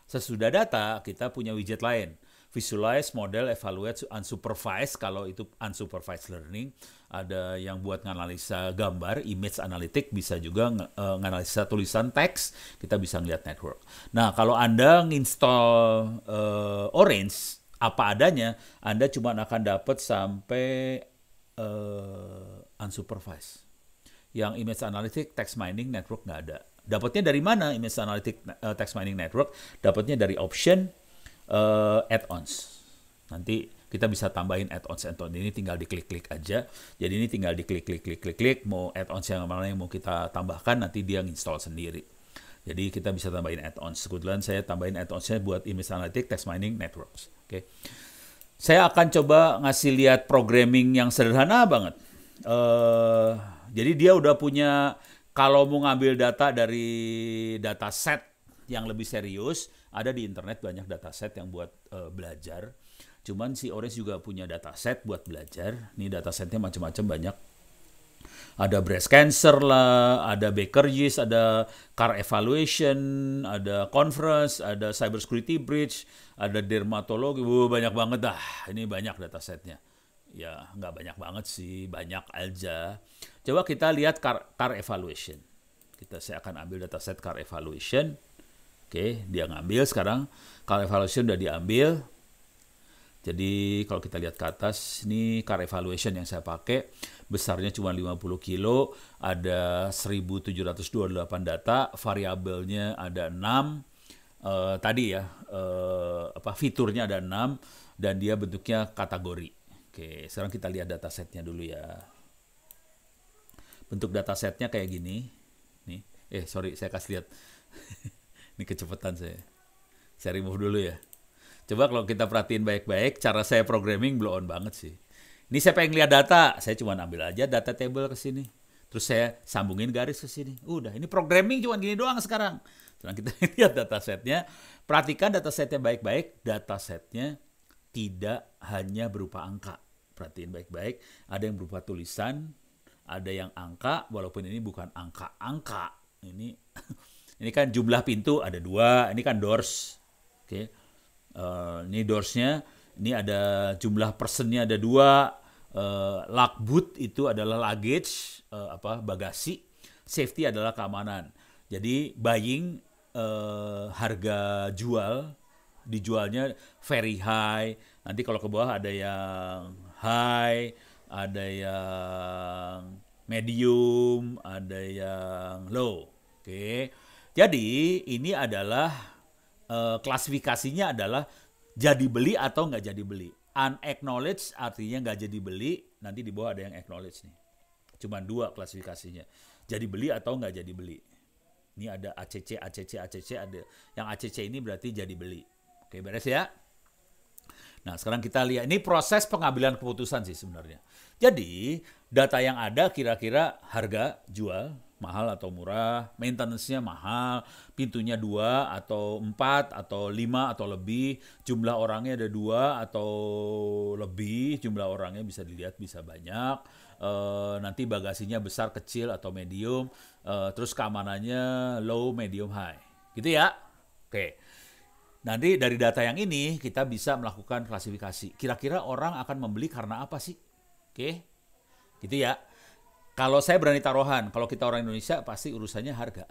Sesudah data, kita punya widget lain. Visualize, model, evaluate, unsupervised. Kalau itu unsupervised learning, ada yang buat nganalisa gambar, image analytic, bisa juga nganalisa tulisan teks, kita bisa ngeliat network. Nah, kalau Anda nginstall Orange, apa adanya, Anda cuma akan dapat sampai unsupervised. Yang image analytic, text mining, network nggak ada. Dapatnya dari mana image analytic, text mining, network? Dapatnya dari option, add-ons. Nanti kita bisa tambahin add-ons ini, tinggal diklik-klik aja. Jadi ini tinggal diklik, mau add-ons yang mana yang mau kita tambahkan, nanti dia nginstall sendiri. Jadi kita bisa tambahin add-ons. Kebetulan saya tambahin add-onsnya buat image analytic, text mining, networks. Oke. Saya akan coba ngasih lihat programming yang sederhana banget. Jadi dia udah punya, kalau mau ngambil data dari dataset yang lebih serius, ada di internet banyak dataset yang buat belajar. Cuman si Orange juga punya dataset buat belajar. Ini datasetnya macam-macam banyak. Ada breast cancer lah, ada Baker Yeast, ada car evaluation, ada conference, ada cyber security breach, ada dermatologi, banyak banget dah. Ini banyak datasetnya. Ya nggak banyak banget sih, banyak aja. Coba kita lihat car evaluation. Saya akan ambil dataset car evaluation. Oke, dia ngambil sekarang. Car evaluation udah diambil. Jadi kalau kita lihat ke atas, ini car evaluation yang saya pakai. Besarnya cuma 50 kilo, ada 1728 data, variabelnya ada 6. Tadi ya, fiturnya ada 6, dan dia bentuknya kategori. Oke, sekarang kita lihat datasetnya dulu ya. Bentuk datasetnya kayak gini. Nih, sorry, saya kasih lihat. Ini kecepatan saya. Saya remove dulu ya. Coba kalau kita perhatiin baik-baik, cara saya programming blow on banget sih. Ini saya pengen lihat data, saya cuma ambil aja data table ke sini. Terus saya sambungin garis ke sini. Udah, ini programming cuma gini doang sekarang. Sekarang kita lihat datasetnya. Perhatikan datasetnya baik-baik. Datasetnya tidak hanya berupa angka. Perhatiin baik-baik. Ada yang berupa tulisan, ada yang angka, walaupun ini bukan angka-angka. Ini kan jumlah pintu ada 2, ini kan doors. Oke. Ini doorsnya, ini ada jumlah personnya ada 2, lug boot itu adalah luggage, bagasi, safety adalah keamanan. Jadi buying, harga jual, dijualnya very high. Nanti kalau ke bawah ada yang high, ada yang medium, ada yang low. Oke. Jadi ini adalah klasifikasinya adalah jadi beli atau nggak jadi beli. Unacknowledged artinya nggak jadi beli, nanti di bawah ada yang acknowledged nih. Cuma 2 klasifikasinya. Jadi beli atau nggak jadi beli. Ini ada ACC, ada. Yang ACC ini berarti jadi beli. Oke, beres ya. Nah, sekarang kita lihat. Ini proses pengambilan keputusan sih sebenarnya. Jadi, data yang ada kira-kira harga jual, mahal atau murah, maintenance-nya mahal, pintunya 2 atau 4 atau 5 atau lebih, jumlah orangnya ada 2 atau lebih, jumlah orangnya bisa dilihat bisa banyak, nanti bagasinya besar, kecil atau medium, terus keamanannya low, medium, high. Gitu ya? Oke. Nanti dari data yang ini kita bisa melakukan klasifikasi. Kira-kira orang akan membeli karena apa sih? Oke. Gitu ya. Kalau saya berani taruhan, kalau kita orang Indonesia pasti urusannya harga.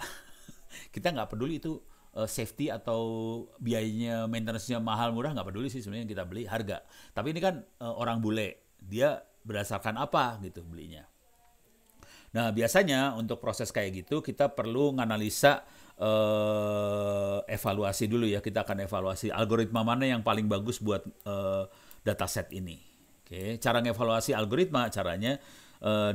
Kita nggak peduli itu safety atau biayanya, maintenance-nya mahal murah, nggak peduli sih sebenarnya yang kita beli harga. Tapi ini kan orang bule, dia berdasarkan apa gitu belinya. Nah, biasanya untuk proses kayak gitu kita perlu menganalisa evaluasi dulu ya. Kita akan evaluasi algoritma mana yang paling bagus buat dataset ini. Oke, cara ngevaluasi algoritma caranya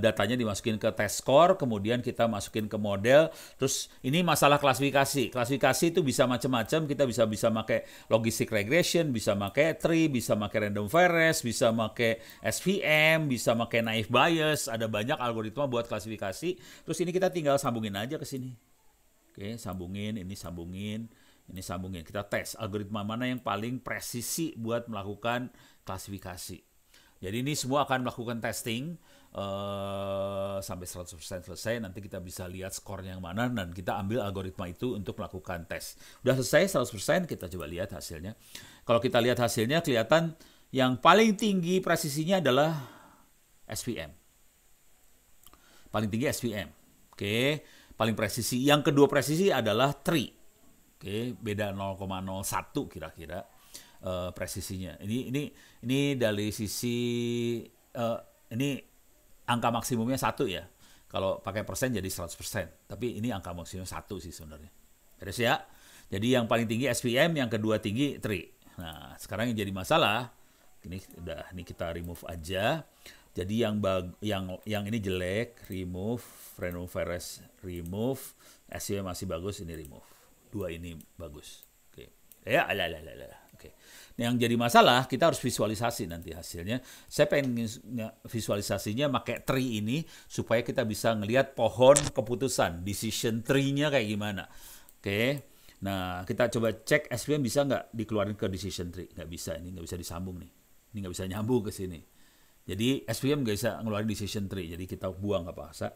datanya dimasukin ke test score, kemudian kita masukin ke model. Terus ini masalah klasifikasi. Klasifikasi itu bisa macam-macam. Kita bisa pakai logistic regression, bisa pakai tree, bisa pakai random forest, bisa pakai SVM, bisa pakai naive Bayes. Ada banyak algoritma buat klasifikasi. Terus ini kita tinggal sambungin aja ke sini. Oke, sambungin, ini sambungin, ini sambungin. Kita tes algoritma mana yang paling presisi buat melakukan klasifikasi. Jadi ini semua akan melakukan testing sampai 100% selesai. Nanti kita bisa lihat skornya yang mana dan kita ambil algoritma itu untuk melakukan tes. Udah selesai 100%, kita coba lihat hasilnya. Kalau kita lihat hasilnya kelihatan yang paling tinggi presisinya adalah SVM. Paling tinggi SVM. Oke, paling presisi. Yang kedua presisi adalah tree. Oke, beda 0,01 kira-kira. Presisinya. Ini dari sisi ini angka maksimumnya 1 ya. Kalau pakai persen jadi 100%. Tapi ini angka maksimum 1 sih sebenarnya. Beres ya. Jadi yang paling tinggi SVM, yang kedua tinggi tree. Nah, sekarang yang jadi masalah ini kita remove aja. Jadi yang ini jelek, remove, random forest remove, SVM masih bagus, ini remove. Dua ini bagus. Oke. Ya, Oke. Yang jadi masalah, kita harus visualisasi nanti hasilnya. Saya pengen visualisasinya pakai tree ini supaya kita bisa ngelihat pohon keputusan, decision tree-nya kayak gimana. Oke. Nah, kita coba cek SVM bisa nggak dikeluarin ke decision tree. Nggak bisa, ini nggak bisa disambung nih. Ini nggak bisa nyambung ke sini. Jadi SVM nggak bisa ngeluarin decision tree. Jadi kita buang nggak paksa.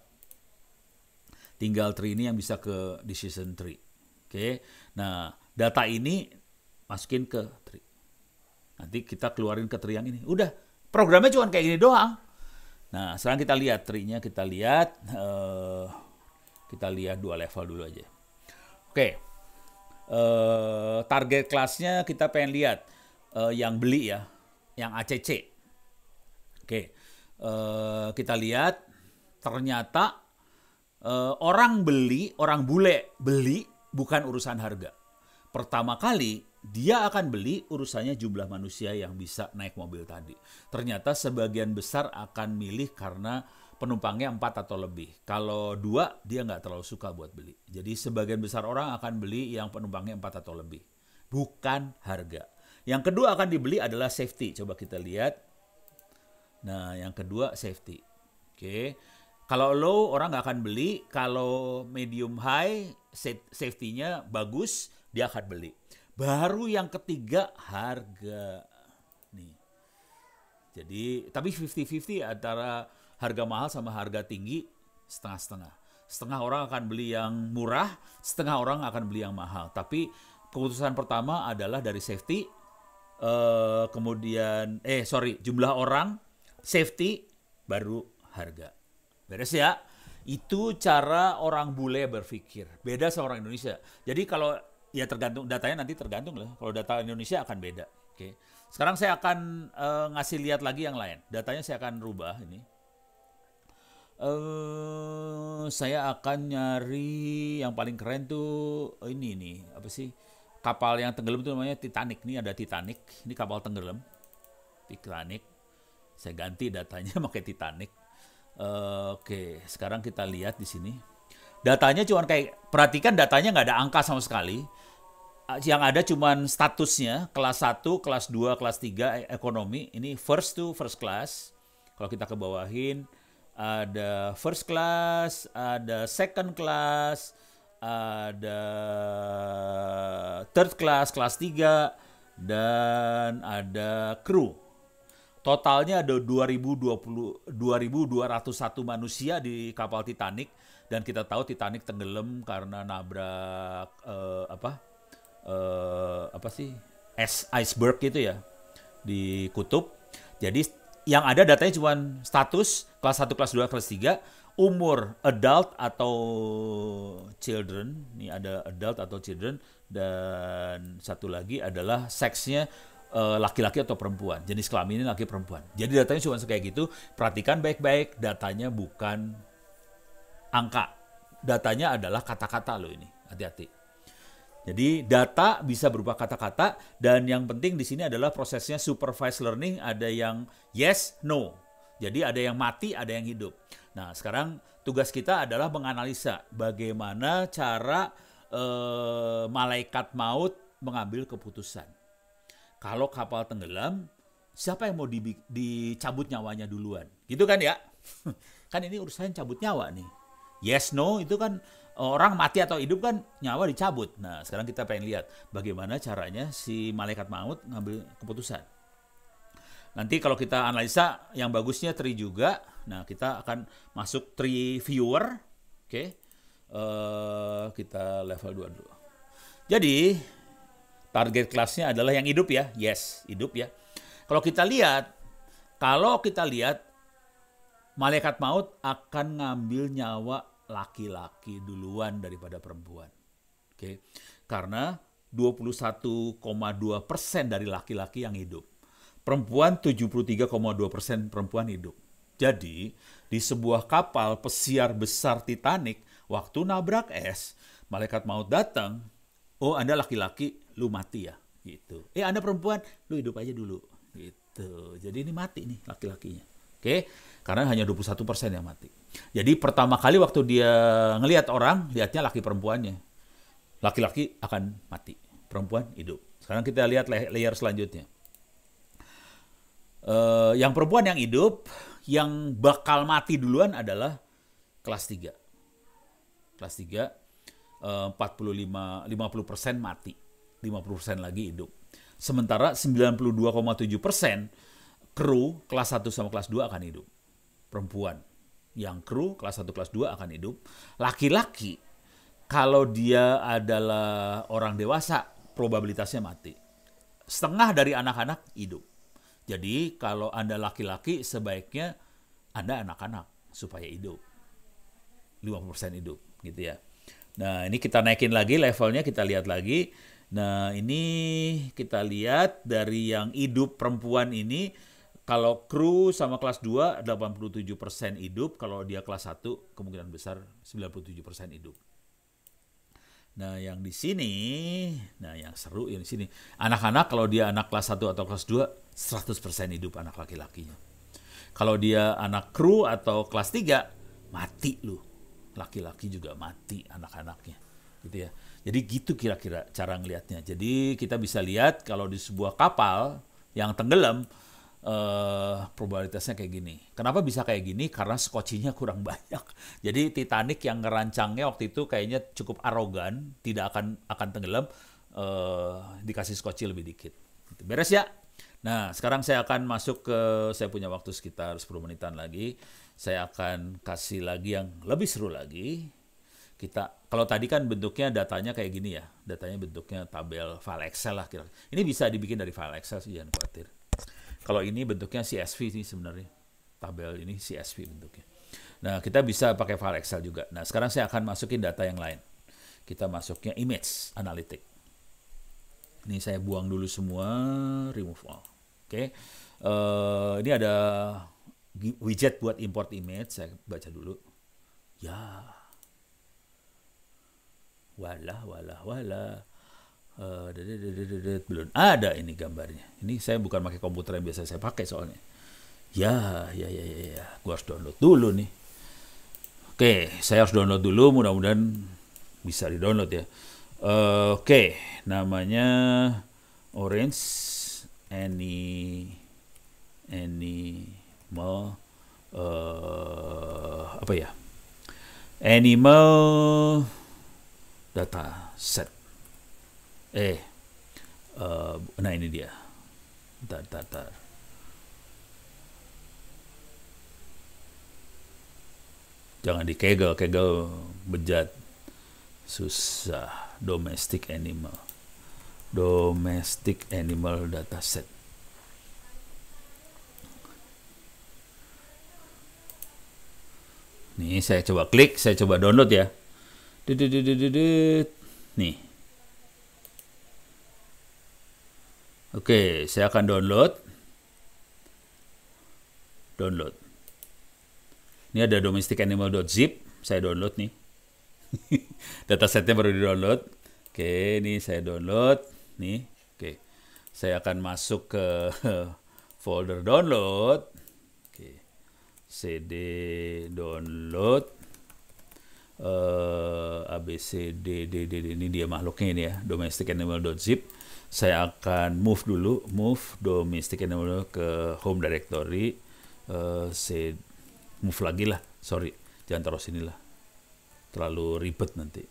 Tinggal tree ini yang bisa ke decision tree. Oke. Nah, data ini masukin ke tree. Nanti kita keluarin ke tree yang ini. Udah, programnya cuma kayak gini doang. Nah, sekarang kita lihat tree-nya, kita lihat dua level dulu aja. Oke. Target kelasnya kita pengen lihat yang beli ya, yang ACC. Oke. Kita lihat ternyata orang bule beli bukan urusan harga. Pertama kali dia akan beli urusannya jumlah manusia yang bisa naik mobil tadi. Ternyata sebagian besar akan milih karena penumpangnya 4 atau lebih. Kalau 2 dia nggak terlalu suka buat beli. Jadi sebagian besar orang akan beli yang penumpangnya 4 atau lebih. Bukan harga. Yang kedua akan dibeli adalah safety. Coba kita lihat. Nah, yang kedua safety. Oke. Kalau low orang nggak akan beli. Kalau medium high safety-nya bagus, dia akan beli. Baru yang ketiga harga nih. Jadi tapi 50-50 antara harga mahal sama harga tinggi, setengah-setengah. Setengah orang akan beli yang murah, setengah orang akan beli yang mahal. Tapi keputusan pertama adalah dari safety, jumlah orang, safety, baru harga. Beres ya? Itu cara orang bule berpikir. Beda sama orang Indonesia. Jadi kalau ya tergantung datanya, nanti tergantung lah. Kalau data Indonesia akan beda. Oke. Sekarang saya akan ngasih lihat lagi yang lain. Datanya saya akan rubah ini. Saya akan nyari yang paling keren tuh ini nih, apa sih? Kapal yang tenggelam itu namanya Titanic. Ini ada Titanic. Ini kapal tenggelam. Titanic. Saya ganti datanya pakai Titanic. Oke, sekarang kita lihat di sini. Datanya cuma perhatikan datanya nggak ada angka sama sekali. Yang ada cuma statusnya, kelas 1, kelas 2, kelas 3 ekonomi. Ini first to first class. Kalau kita ke bawahin, ada first class, ada second class, ada third class, kelas 3, dan ada crew. Totalnya ada 2.201 manusia di kapal Titanic, dan kita tahu Titanic tenggelam karena nabrak iceberg itu ya di kutub. Jadi yang ada datanya cuma status kelas 1, kelas 2, kelas 3, umur adult atau children. Ini ada adult atau children, dan satu lagi adalah seksnya laki-laki atau perempuan, jenis kelaminnya laki perempuan. Jadi datanya cuma kayak gitu. Perhatikan baik-baik, datanya bukan angka. Datanya adalah kata-kata loh ini. Hati-hati. Jadi data bisa berupa kata-kata, dan yang penting di sini adalah prosesnya supervised learning, ada yang yes, no. Jadi ada yang mati, ada yang hidup. Nah, sekarang tugas kita adalah menganalisa bagaimana cara malaikat maut mengambil keputusan. Kalau kapal tenggelam, siapa yang mau dicabut nyawanya duluan? Gitu kan ya? Kan ini urusan cabut nyawa nih. Yes, no itu kan orang mati atau hidup kan nyawa dicabut. Nah, sekarang kita pengen lihat bagaimana caranya si malaikat maut ngambil keputusan. Nanti kalau kita analisa yang bagusnya tree juga. Nah, kita akan masuk tree viewer. Oke. Kita level 2 dulu. Jadi, target kelasnya adalah yang hidup ya. Yes, hidup ya. Kalau kita lihat malaikat maut akan ngambil nyawa laki-laki duluan daripada perempuan. Oke. Karena 21,2% dari laki-laki yang hidup. Perempuan 73,2% perempuan hidup. Jadi, di sebuah kapal pesiar besar Titanic, waktu nabrak es, malaikat maut datang, oh Anda laki-laki, lu mati ya. Gitu. Anda perempuan, lu hidup aja dulu. Gitu. Jadi ini mati nih laki-lakinya. Oke, karena hanya 21% yang mati. Jadi pertama kali waktu dia ngelihat orang, lihatnya laki perempuannya. Laki-laki akan mati, perempuan hidup. Sekarang kita lihat layer selanjutnya. Yang perempuan yang hidup, yang bakal mati duluan adalah kelas 3. Kelas 3, 50% mati, 50% lagi hidup. Sementara 92,7% kru kelas 1 sama kelas 2 akan hidup. Perempuan yang kru kelas 1 kelas 2 akan hidup. Laki-laki kalau dia adalah orang dewasa probabilitasnya mati. Setengah dari anak-anak hidup. Jadi kalau Anda laki-laki sebaiknya Anda anak-anak supaya hidup. 50% hidup gitu ya. Nah, ini kita naikin lagi levelnya, kita lihat lagi. Nah, ini kita lihat dari yang hidup perempuan ini. Kalau kru sama kelas 2, 87% hidup. Kalau dia kelas 1, kemungkinan besar 97% hidup. Nah, yang di sini, nah yang seru yang di sini. Anak-anak kalau dia anak kelas 1 atau kelas 2, 100% hidup anak laki-lakinya. Kalau dia anak kru atau kelas 3, mati lu. Laki-laki juga mati anak-anaknya. Gitu ya. Jadi gitu kira-kira cara ngelihatnya. Jadi kita bisa lihat kalau di sebuah kapal yang tenggelam, probabilitasnya kayak gini. Kenapa bisa kayak gini? Karena skocinya kurang banyak. Jadi Titanic yang ngerancangnya waktu itu kayaknya cukup arogan, tidak akan tenggelam, dikasih skoci lebih dikit. Beres ya? Nah, sekarang saya akan masuk ke, saya punya waktu sekitar 10 menitan lagi. Saya akan kasih lagi yang lebih seru lagi. Kalau tadi kan bentuknya datanya kayak gini ya. Datanya bentuknya tabel file Excel lah kira-kira. Ini bisa dibikin dari file Excel sih, jangan khawatir. Kalau ini bentuknya CSV sih sebenarnya. Tabel ini CSV bentuknya. Nah, kita bisa pakai file Excel juga. Nah, sekarang saya akan masukin data yang lain. Kita masuknya image analytic. Ini saya buang dulu semua, remove all. Oke. Ini ada widget buat import image, saya baca dulu. Ya. Walah. Belum ada ini gambarnya. Ini saya bukan pakai komputer yang biasa saya pakai soalnya. Ya. Gua harus download dulu nih. Oke, saya harus download dulu. Mudah-mudahan bisa di-download ya. Oke, namanya Orange Animal apa ya? Animal data set. Nah ini dia. Bentar. Jangan dikegel bejat. Susah. Domestic animal data set. Nih saya coba klik, saya coba download ya. Nih. Oke, saya akan download. Ini ada domesticanimal.zip, saya download nih. Datasetnya baru di-download. Oke, ini saya download nih. Oke. Saya akan masuk ke folder download. Oke. CD download ABCD ini dia makhluknya ini ya, domesticanimal.zip. Saya akan move domestic animal ke home directory. Move lagi lah, sorry, jangan taruh sini lah, terlalu ribet nanti.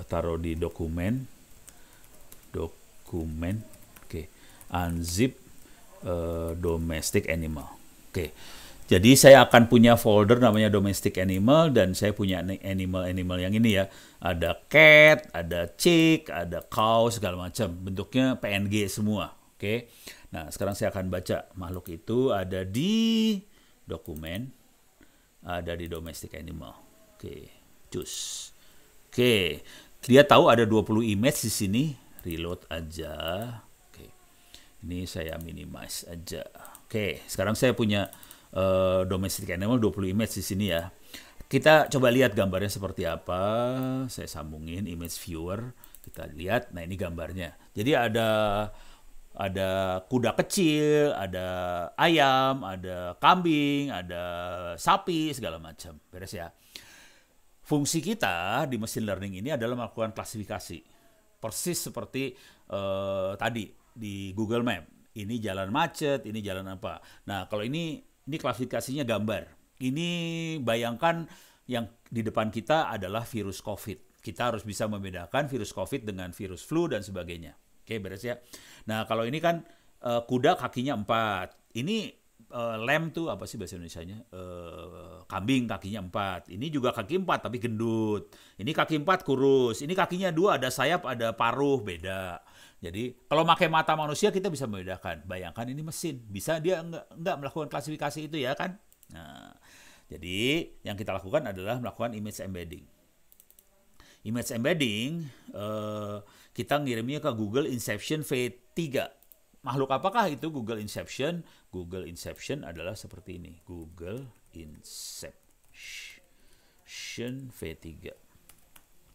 Taruh di dokumen, oke, unzip domestic animal. Oke, jadi saya akan punya folder namanya domestic animal, dan saya punya animal yang ini ya, ada cat, ada chick, ada cow, segala macam, bentuknya PNG semua. Oke, nah sekarang saya akan baca makhluk itu ada di dokumen, ada di domestic animal. Oke, cus. Oke, dia tahu ada 20 image di sini. Reload aja. Oke, ini saya minimize aja. Oke, sekarang saya punya domestic animal 20 image di sini ya. Kita coba lihat gambarnya seperti apa. Saya sambungin image viewer. Kita lihat. Nah, ini gambarnya. Jadi ada kuda kecil, ada ayam, ada kambing, ada sapi, segala macam. Beres ya. Fungsi kita di machine learning ini adalah melakukan klasifikasi. Persis seperti tadi di Google Map. Ini jalan macet, ini jalan apa. Nah, kalau ini klasifikasinya gambar. Ini bayangkan yang di depan kita adalah virus COVID. Kita harus bisa membedakan virus COVID dengan virus flu dan sebagainya. Oke, beres ya. Nah, kalau ini kan kuda kakinya 4. Ini lamb tuh apa sih bahasa Indonesianya? Kambing kakinya 4. Ini juga kaki 4 tapi gendut. Ini kaki 4 kurus. Ini kakinya 2, ada sayap, ada paruh, beda. Jadi kalau pakai mata manusia kita bisa membedakan. Bayangkan ini mesin, bisa dia enggak melakukan klasifikasi itu ya kan? Nah, jadi yang kita lakukan adalah melakukan image embedding. Image embedding kita ngirimnya ke Google Inception V3. Makhluk apakah itu Google Inception? Google Inception adalah seperti ini. Google Inception V3.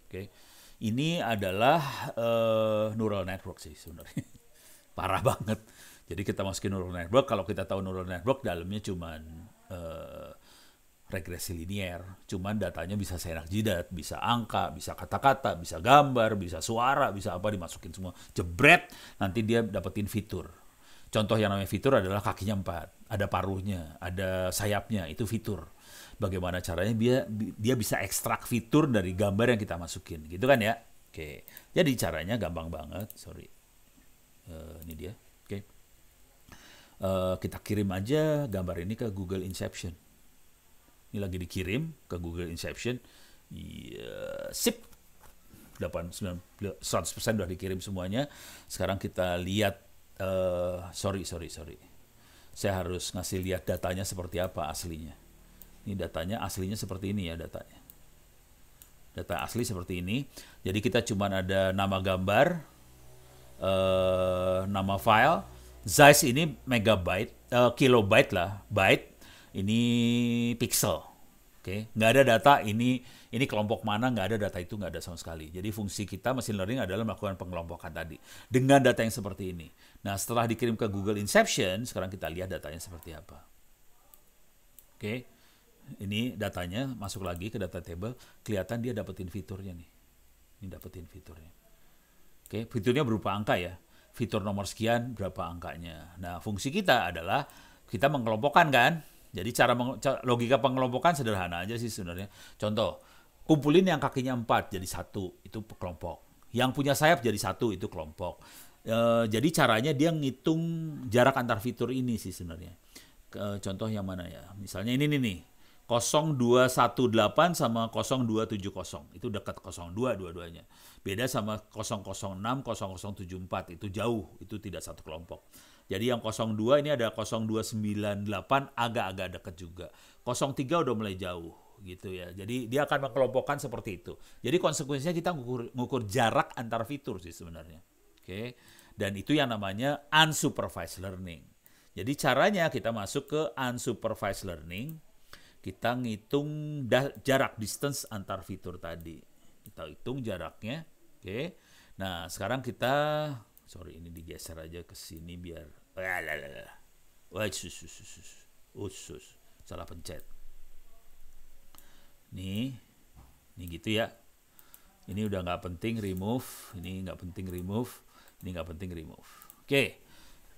Oke. Ini adalah neural network sih sebenarnya. Parah banget. Jadi kita masukin neural network. Kalau kita tahu neural network, dalamnya cuman regresi linier, cuman datanya bisa seenak jidat, bisa angka, bisa kata-kata, bisa gambar, bisa suara, bisa apa, dimasukin semua, jebret, nanti dia dapetin fitur. Contoh yang namanya fitur adalah kakinya 4, ada paruhnya, ada sayapnya, itu fitur. Bagaimana caranya dia bisa ekstrak fitur dari gambar yang kita masukin, gitu kan ya? Oke, jadi caranya gampang banget, sorry. Ini dia, oke. Kita kirim aja gambar ini ke Google Inception. Ini lagi dikirim ke Google Inception. Ya, sip. 100% sudah dikirim semuanya. Sekarang kita lihat. Sorry. Saya harus ngasih lihat datanya seperti apa aslinya. Ini datanya aslinya seperti ini ya datanya. Data asli seperti ini. Jadi kita cuma ada nama gambar, nama file. Size ini megabyte, kilobyte lah, byte. Ini pixel, oke? Nggak ada data ini kelompok mana, nggak ada data itu, nggak ada sama sekali. Jadi fungsi kita machine learning adalah melakukan pengelompokan tadi dengan data yang seperti ini. Nah, setelah dikirim ke Google Inception, sekarang kita lihat datanya seperti apa. Oke, ini datanya masuk lagi ke data table, kelihatan dia dapetin fiturnya nih. Ini dapetin fiturnya. Oke, fiturnya berupa angka ya. Fitur nomor sekian berapa angkanya. Nah, fungsi kita adalah kita mengelompokkan kan. Jadi logika pengelompokan sederhana aja sih sebenarnya. Contoh, kumpulin yang kakinya 4 jadi 1, itu kelompok. Yang punya sayap jadi 1, itu kelompok. Jadi caranya dia ngitung jarak antar fitur ini sih sebenarnya. Contoh yang mana ya? Misalnya ini nih. 0218 sama 0270. Itu dekat 02 dua-duanya. Beda sama 006, 0074. Itu jauh, itu tidak satu kelompok. Jadi yang 02 ini ada 0298 agak-agak dekat juga. 03 udah mulai jauh gitu ya. Jadi dia akan mengelompokkan seperti itu. Jadi konsekuensinya kita ngukur jarak antar fitur sih sebenarnya. Oke. Dan itu yang namanya unsupervised learning. Jadi caranya kita masuk ke unsupervised learning, kita ngitung jarak distance antar fitur tadi. Kita hitung jaraknya. Oke. Nah, sekarang kita ini digeser aja ke sini biar salah pencet. Nih gitu ya. Ini udah nggak penting remove, ini nggak penting remove, ini nggak penting remove. Oke.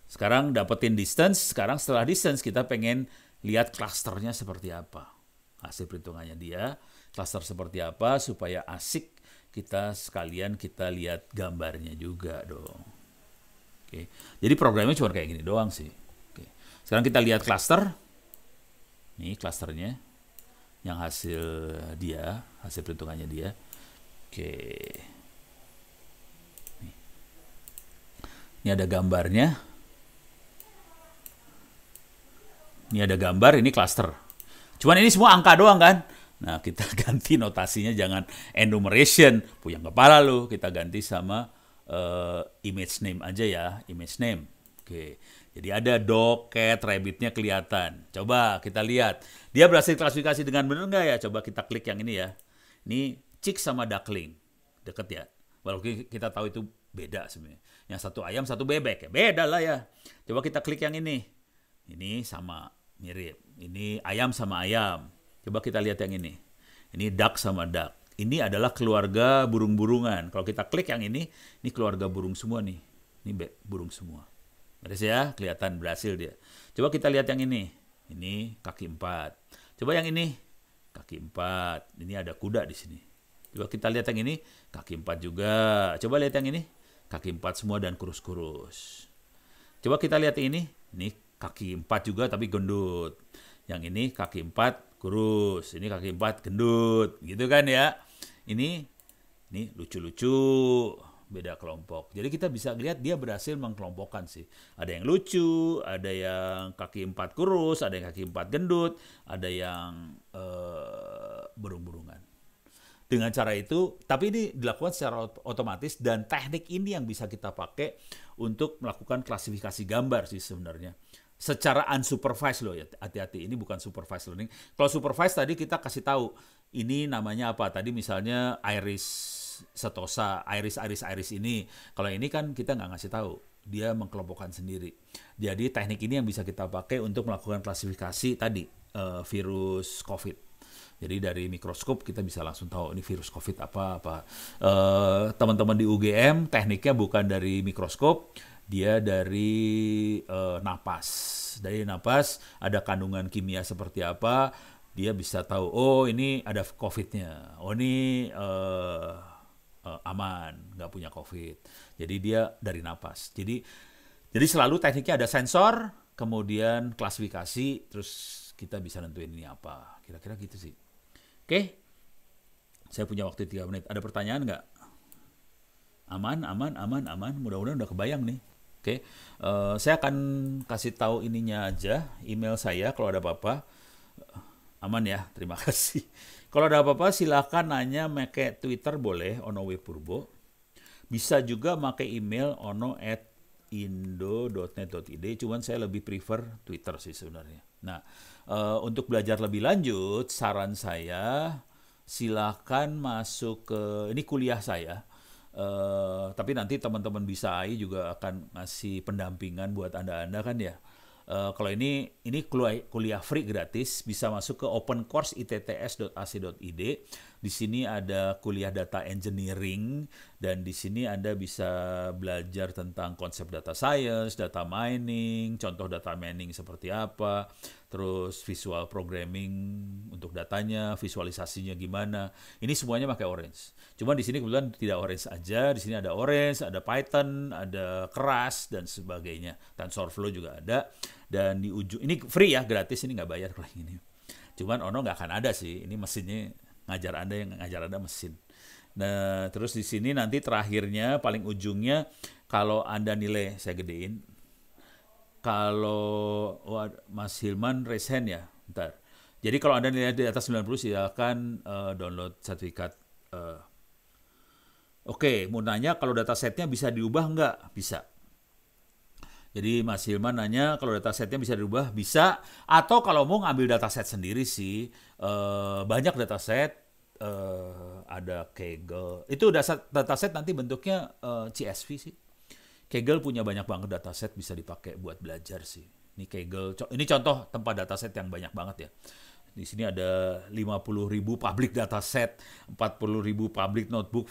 Sekarang dapetin distance. Sekarang setelah distance kita pengen lihat klasternya seperti apa. Hasil perhitungannya dia, klaster seperti apa supaya asik kita sekalian kita lihat gambarnya juga dong. Oke. Jadi programnya cuma kayak gini doang sih. Oke. Sekarang kita lihat klaster. Nih klasternya. Yang hasil perhitungannya dia. Oke. Ini ada gambarnya. Ini ada gambar, ini cluster. Cuman ini semua angka doang kan? Nah, kita ganti notasinya jangan enumeration, puyeng kepala lu. Kita ganti sama image name aja ya, image name. Oke. Jadi ada dog, cat, rabbit-nya kelihatan. Coba kita lihat. Dia berhasil klasifikasi dengan benar nggak ya? Coba kita klik yang ini ya. Ini chick sama duckling. Deket ya. Walaupun kita tahu itu beda sebenarnya. Yang satu ayam, satu bebek. Ya beda lah ya. Coba kita klik yang ini. Ini sama, mirip. Ini ayam sama ayam. Coba kita lihat yang ini. Ini duck sama duck. Ini adalah keluarga burung-burungan. Kalau kita klik yang ini keluarga burung semua nih. Ini burung semua. Beres ya, kelihatan berhasil dia. Coba kita lihat yang ini. Ini kaki 4. Coba yang ini, kaki 4. Ini ada kuda di sini. Coba kita lihat yang ini, kaki 4 juga. Coba lihat yang ini, kaki 4 semua dan kurus-kurus. Coba kita lihat ini kaki 4 juga tapi gendut. Yang ini kaki 4 kurus, ini kaki 4 gendut, gitu kan ya. Ini lucu-lucu, beda kelompok. Jadi kita bisa lihat dia berhasil mengkelompokkan sih. Ada yang lucu, ada yang kaki 4 kurus, ada yang kaki 4 gendut, ada yang burung-burungan. Dengan cara itu, tapi ini dilakukan secara otomatis dan teknik ini yang bisa kita pakai untuk melakukan klasifikasi gambar sih sebenarnya. Secara unsupervised loh ya, hati-hati, ini bukan supervised learning. Kalau supervised tadi kita kasih tahu, ini namanya apa? Tadi misalnya iris setosa, iris ini. Kalau ini kan kita nggak ngasih tahu, dia mengkelompokkan sendiri. Jadi teknik ini yang bisa kita pakai untuk melakukan klasifikasi tadi, virus COVID. Jadi dari mikroskop kita bisa langsung tahu ini virus COVID apa. Teman-teman di UGM tekniknya bukan dari mikroskop, dia dari napas. Dari napas ada kandungan kimia seperti apa, dia bisa tahu, oh ini ada COVID-nya, oh ini aman, nggak punya COVID. Jadi dia dari napas. Jadi selalu tekniknya ada sensor, kemudian klasifikasi, terus kita bisa nentuin ini apa. Kira-kira gitu sih. Oke, saya punya waktu 3 menit. Ada pertanyaan nggak? Aman. Mudah-mudahan udah kebayang nih. Oke, saya akan kasih tahu ininya aja, email saya kalau ada apa-apa. Aman ya, terima kasih. Kalau ada apa-apa silakan nanya pakai Twitter boleh, ono.wpurbo. Bisa juga pakai email ono@indo.net.id, cuman saya lebih prefer Twitter sih sebenarnya. Nah, untuk belajar lebih lanjut, saran saya silakan masuk ke, ini kuliah saya, tapi nanti teman-teman Bisa AI juga akan ngasih pendampingan buat Anda kan ya. Kalau ini kuliah free gratis, bisa masuk ke open course itts.ac.id. Di sini ada kuliah data engineering dan di sini Anda bisa belajar tentang konsep data science, data mining, contoh data mining seperti apa, terus visual programming untuk datanya, visualisasinya gimana. Ini semuanya pakai Orange. Cuma di sini kebetulan tidak Orange aja, di sini ada Orange, ada Python, ada Keras dan sebagainya. TensorFlow juga ada. Dan di ujung ini free ya, gratis, ini nggak bayar kalau ini. Cuman Ono nggak akan ada sih, ini mesinnya ngajar Anda mesin. Nah, terus di sini nanti terakhirnya paling ujungnya kalau Anda nilai saya gedein. Kalau Mas Hilman raise hand ya, bentar. Jadi kalau Anda nilai di atas 90 silakan download sertifikat. Oke, mau nanya kalau datasetnya bisa diubah nggak? Bisa. Jadi Mas Hilman nanya kalau datasetnya bisa dirubah, bisa. Atau kalau mau ngambil dataset sendiri sih, banyak dataset, ada Kaggle. Itu dataset nanti bentuknya CSV sih. Kaggle punya banyak banget dataset bisa dipakai buat belajar sih. Ini Kaggle, ini contoh tempat dataset yang banyak banget ya. Di sini ada 50.000 public dataset, 40.000 public notebook,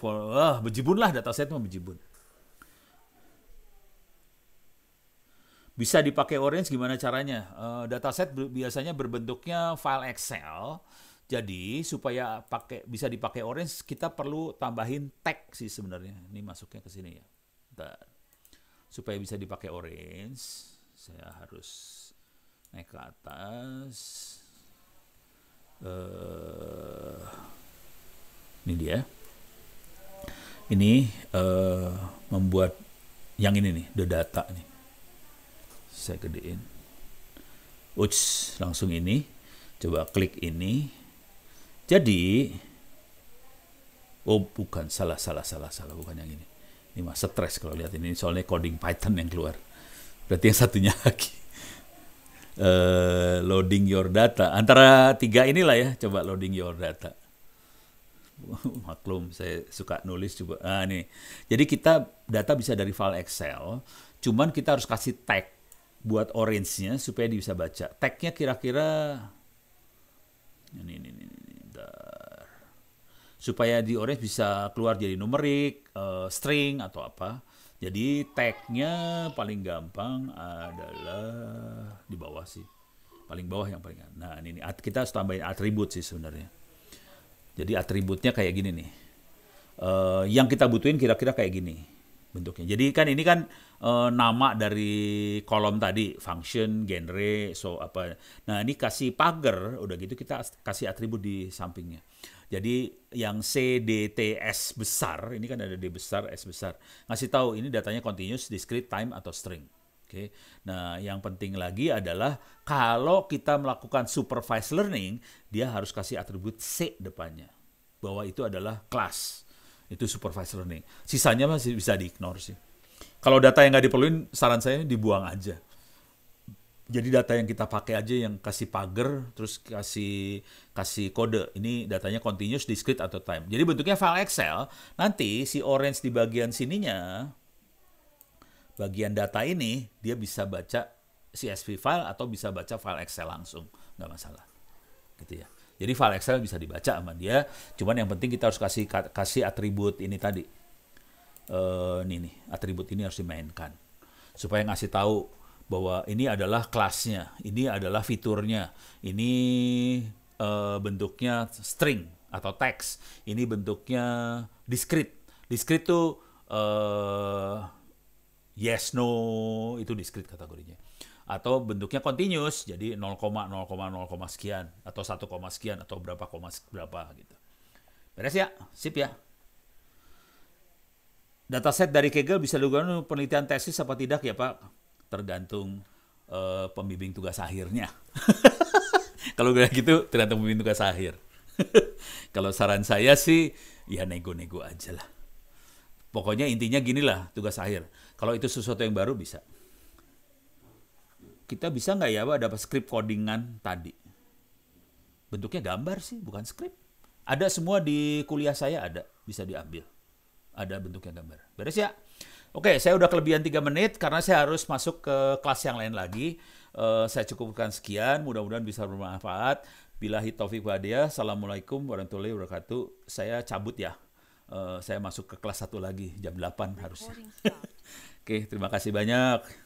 bejibun lah dataset mah bejibun. Bisa dipakai Orange gimana caranya? Dataset biasanya berbentuknya file Excel. Jadi supaya bisa dipakai Orange kita perlu tambahin tag sih sebenarnya. Ini masuknya ke sini ya. Bentar. Supaya bisa dipakai Orange, saya harus naik ke atas. Ini dia. Ini membuat yang ini nih, the data nih. Saya gedein. Langsung ini. Coba klik ini. Jadi, bukan, salah, bukan yang ini. Ini mah stres kalau lihat ini, soalnya coding Python yang keluar. Berarti yang satunya lagi. Loading your data. Antara tiga inilah ya, coba loading your data. Maklum, saya suka nulis coba. Nah, nih. Jadi data bisa dari file Excel, cuman kita harus kasih tag buat orange-nya supaya dia bisa baca. Tag-nya kira-kira ini. Bentar. Supaya di orange bisa keluar jadi numerik, string atau apa. Jadi tag-nya paling gampang adalah di bawah sih. Paling bawah yang paling. Nah, ini kita harus tambahin atribut sih sebenarnya. Jadi atributnya kayak gini nih. Yang kita butuhin kira-kira kayak gini bentuknya. Jadi kan ini kan nama dari kolom tadi, function, genre, so apa. Nah, ini kasih pagar, udah gitu kita kasih atribut di sampingnya. Jadi yang C, D, T, S besar, ini kan ada D besar, S besar. Ngasih tahu ini datanya continuous, discrete, time, atau string. Oke. Nah, yang penting lagi adalah kalau kita melakukan supervised learning, dia harus kasih atribut C depannya. Bahwa itu adalah class. Itu supervised learning. Sisanya masih bisa di-ignore sih. Kalau data yang nggak diperluin, saran saya dibuang aja. Jadi data yang kita pakai aja yang kasih pagar, terus kasih kode. Ini datanya continuous, discrete, atau time. Jadi bentuknya file Excel. Nanti si orange di bagian sininya, bagian data ini, dia bisa baca CSV file atau bisa baca file Excel langsung. Nggak masalah. Gitu ya. Jadi file Excel bisa dibaca sama dia, cuman yang penting kita harus kasih atribut ini tadi. Ini nih, atribut ini harus dimainkan. Supaya ngasih tahu bahwa ini adalah kelasnya, ini adalah fiturnya, ini bentuknya string atau text, ini bentuknya discrete. Discrete tuh yes, no, itu discrete kategorinya. Atau bentuknya continuous, jadi 0,0,0 sekian, atau 1, sekian, atau berapa gitu. Beres ya? Sip ya? Dataset dari Kaggle bisa dilakukan penelitian tesis apa tidak ya Pak? Tergantung pembimbing tugas akhirnya. Kalau kayak gitu, tergantung pembimbing tugas akhir. Kalau saran saya sih, ya nego-nego aja lah. Pokoknya intinya gini lah tugas akhir. Kalau itu sesuatu yang baru bisa. Kita bisa nggak ya Pak dapat script codingan tadi? Bentuknya gambar sih, bukan script. Ada semua di kuliah saya ada, bisa diambil. Ada bentuknya gambar. Beres ya? Oke, saya udah kelebihan 3 menit karena saya harus masuk ke kelas yang lain lagi. Saya cukupkan sekian, mudah-mudahan bisa bermanfaat. Billahi taufiq wal hidayah. Assalamualaikum warahmatullahi wabarakatuh. Saya cabut ya. Saya masuk ke kelas 1 lagi, jam 8 harusnya. Oke, terima kasih banyak.